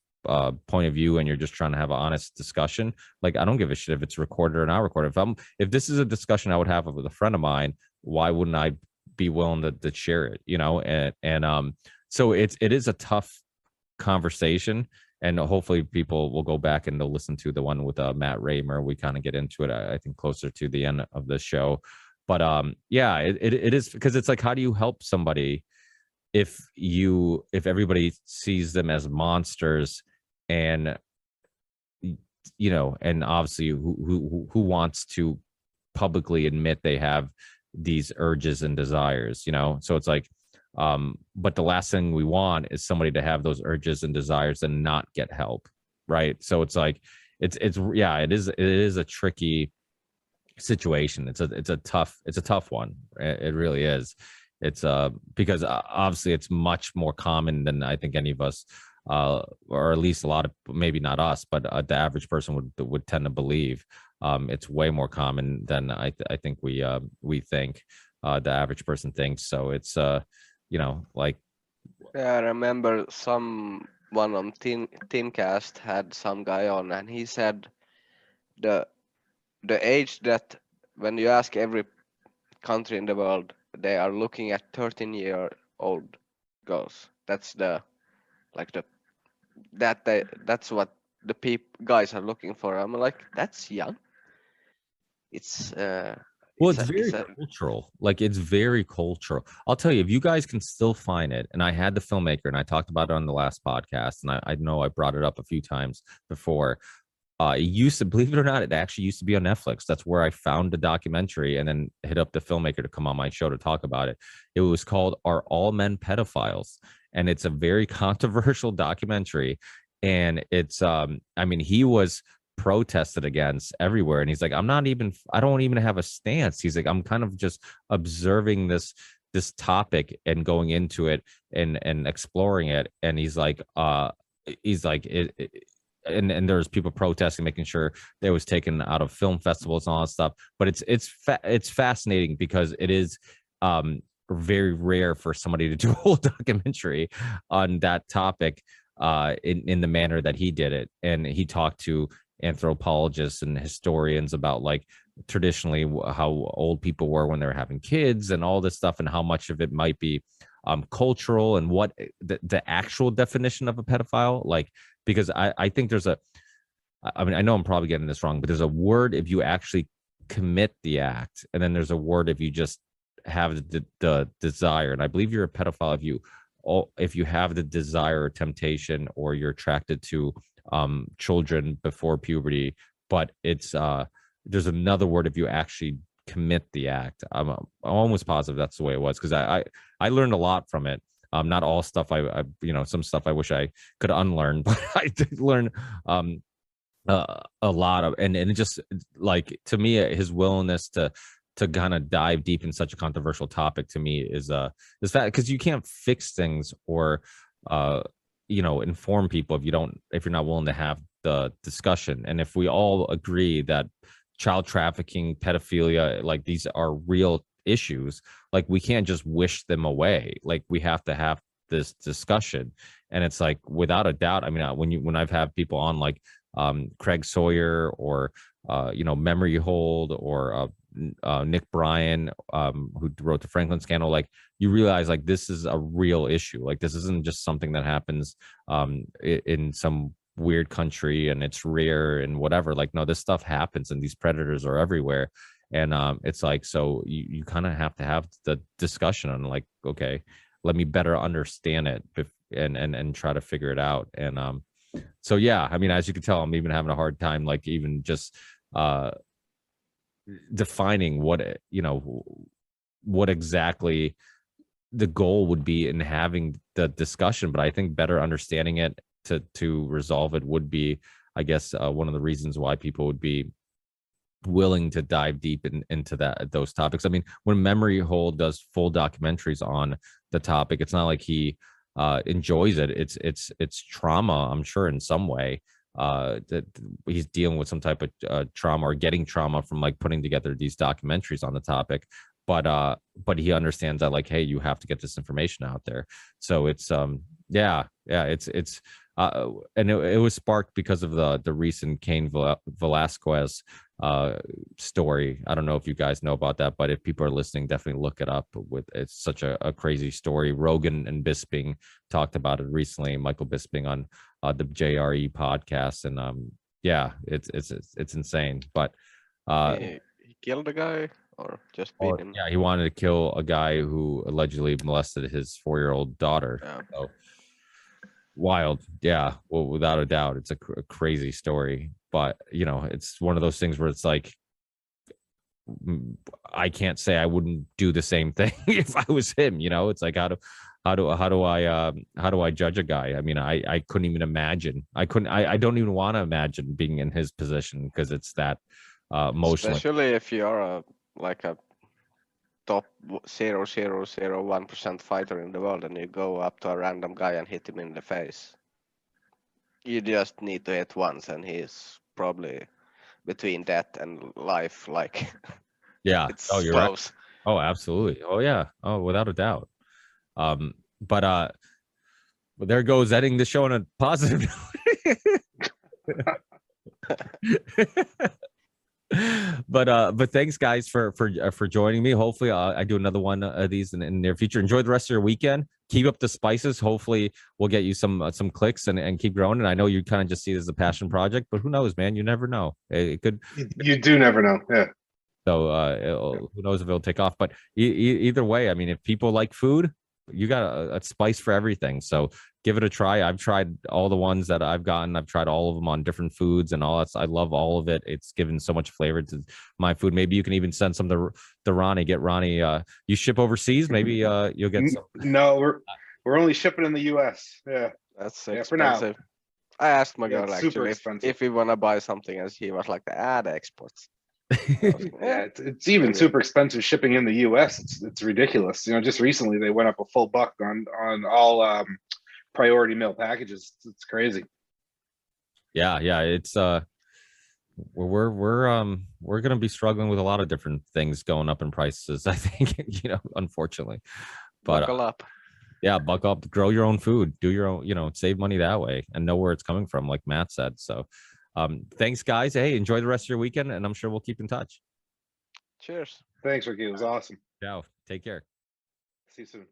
point of view and you're just trying to have an honest discussion, like I don't give a shit if it's recorded or not recorded. If this is a discussion I would have with a friend of mine, why wouldn't I be willing to share it? And so it is a tough conversation. And hopefully people will go back and they'll listen to the one with Matt Raymer. We kind of get into it, I think, closer to the end of the show. But yeah, it is, because it's like, how do you help somebody if everybody sees them as monsters, and and obviously who wants to publicly admit they have these urges and desires, so it's like, but the last thing we want is somebody to have those urges and desires and not get help, right? So it's like it is a tricky situation. It's a tough one. It really is. It's because obviously it's much more common than I think any of us, or at least a lot of, maybe not us, but the average person would tend to believe. It's way more common than I think we think, the average person thinks. So it's like, yeah, I remember someone on Teamcast had some guy on, and he said the age that when you ask every country in the world, they are looking at 13-year-old girls. That's that's what the guys are looking for. I'm like, that's young. It's very cultural. Like, it's very cultural. I'll tell you, if you guys can still find it, and I had the filmmaker and I talked about it on the last podcast, and I know I brought it up a few times before. It used to, believe it or not, it actually used to be on Netflix. That's where I found the documentary and then hit up the filmmaker to come on my show to talk about it. It was called Are All Men Pedophiles? And it's a very controversial documentary. And it's I mean, he was protested against everywhere. And he's like, I don't even have a stance. He's like, I'm kind of just observing this topic and going into it and exploring it. And he's like, and there's people protesting, making sure that was taken out of film festivals and all that stuff. But it's fascinating because it is very rare for somebody to do a whole documentary on that topic in the manner that he did it. And he talked to anthropologists and historians about like traditionally how old people were when they were having kids and all this stuff, and how much of it might be cultural, and what the actual definition of a pedophile, like, because I think there's I mean, I know I'm probably getting this wrong, but there's a word if you actually commit the act, and then there's a word if you just have the desire. And I believe you're a pedophile if you have the desire or temptation, or you're attracted to children before puberty. But it's there's another word if you actually commit the act. I'm almost positive that's the way it was, because I learned a lot from it. Not all stuff I some stuff I wish I could unlearn, but I did learn a lot of, and it just, like, to me, his willingness to kind of dive deep in such a controversial topic, to me, is that, because you can't fix things or inform people if you're not willing to have the discussion. And if we all agree that child trafficking, pedophilia, like, these are real issues, like, we can't just wish them away. Like, we have to have this discussion. And it's like, without a doubt, I mean, when I've had people on, like Craig Sawyer, or Memory Hold, or Nick Bryan, who wrote the Franklin Scandal, like, you realize, like, this is a real issue. Like, this isn't just something that happens in some weird country and it's rare and whatever. Like, no, this stuff happens, and these predators are everywhere. And it's like, so you kind of have to have the discussion on, like, okay, let me better understand it and try to figure it out. And so yeah, I mean, as you can tell, I'm even having a hard time, like, even just defining what exactly the goal would be in having the discussion. But I think better understanding it to resolve it would be, I guess, one of the reasons why people would be willing to dive deep into those topics. I mean, when Memory Hold does full documentaries on the topic, it's not like he enjoys it. It's trauma, I'm sure, in some way, that he's dealing with some type of trauma, or getting trauma from, like, putting together these documentaries on the topic. But he understands that, like, hey, you have to get this information out there. So it's it's and it was sparked because of the recent Cain Velasquez story. I don't know if you guys know about that, but if people are listening, definitely look it up. It's such a crazy story. Rogan and Bisping talked about it recently, Michael Bisping, on the JRE podcast. And it's insane. But he killed a guy, or just beat him? Yeah, he wanted to kill a guy who allegedly molested his 4-year-old daughter. Yeah. So, wild. Yeah, well, without a doubt, it's a crazy story. But it's one of those things where it's like, I can't say I wouldn't do the same thing if I was him. It's like, how do I judge a guy? I mean, I couldn't even imagine. I don't even want to imagine being in his position, because it's that emotional. Especially if you are a top 0.001% fighter in the world, and you go up to a random guy and hit him in the face. You just need to hit once, and he's probably between death and life. Like, yeah. it's you're close. Right. Oh, absolutely. Oh, yeah. Oh, without a doubt. But there goes ending the show on a positive note. But thanks, guys, for joining me. Hopefully I do another one of these in the near future. Enjoy the rest of your weekend. Keep up the spices. Hopefully we'll get you some clicks and keep growing. And I know you kind of just see it as a passion project, but who knows, man? You never know. It could. You do never know. Yeah. So who knows if it'll take off? But either way, I mean, if people like food, you got a spice for everything. So give it a try. I've tried all the ones that I've gotten. I've tried all of them on different foods and all that. I love all of it. It's given so much flavor to my food. Maybe you can even send some to Ronnie. Get Ronnie. You ship overseas. Maybe you'll get some. No, we're only shipping in the U.S. Yeah, That's yeah, for now. expensive. I asked my Yeah, girl it's super actually expensive. if we want to buy something, and he was like, the exports. Yeah, it's even super expensive shipping in the U.S. It's ridiculous. You know, just recently they went up a full buck on all priority mail packages. It's crazy. Yeah, it's we're gonna be struggling with a lot of different things going up in prices. I think unfortunately, but Buckle up. yeah, buckle up, grow your own food, do your own, save money that way, and know where it's coming from, like Matt said. So, thanks, guys. Hey, enjoy the rest of your weekend, and I'm sure we'll keep in touch. Cheers. Thanks, Ricky. It was awesome. Ciao. Take care. See you soon.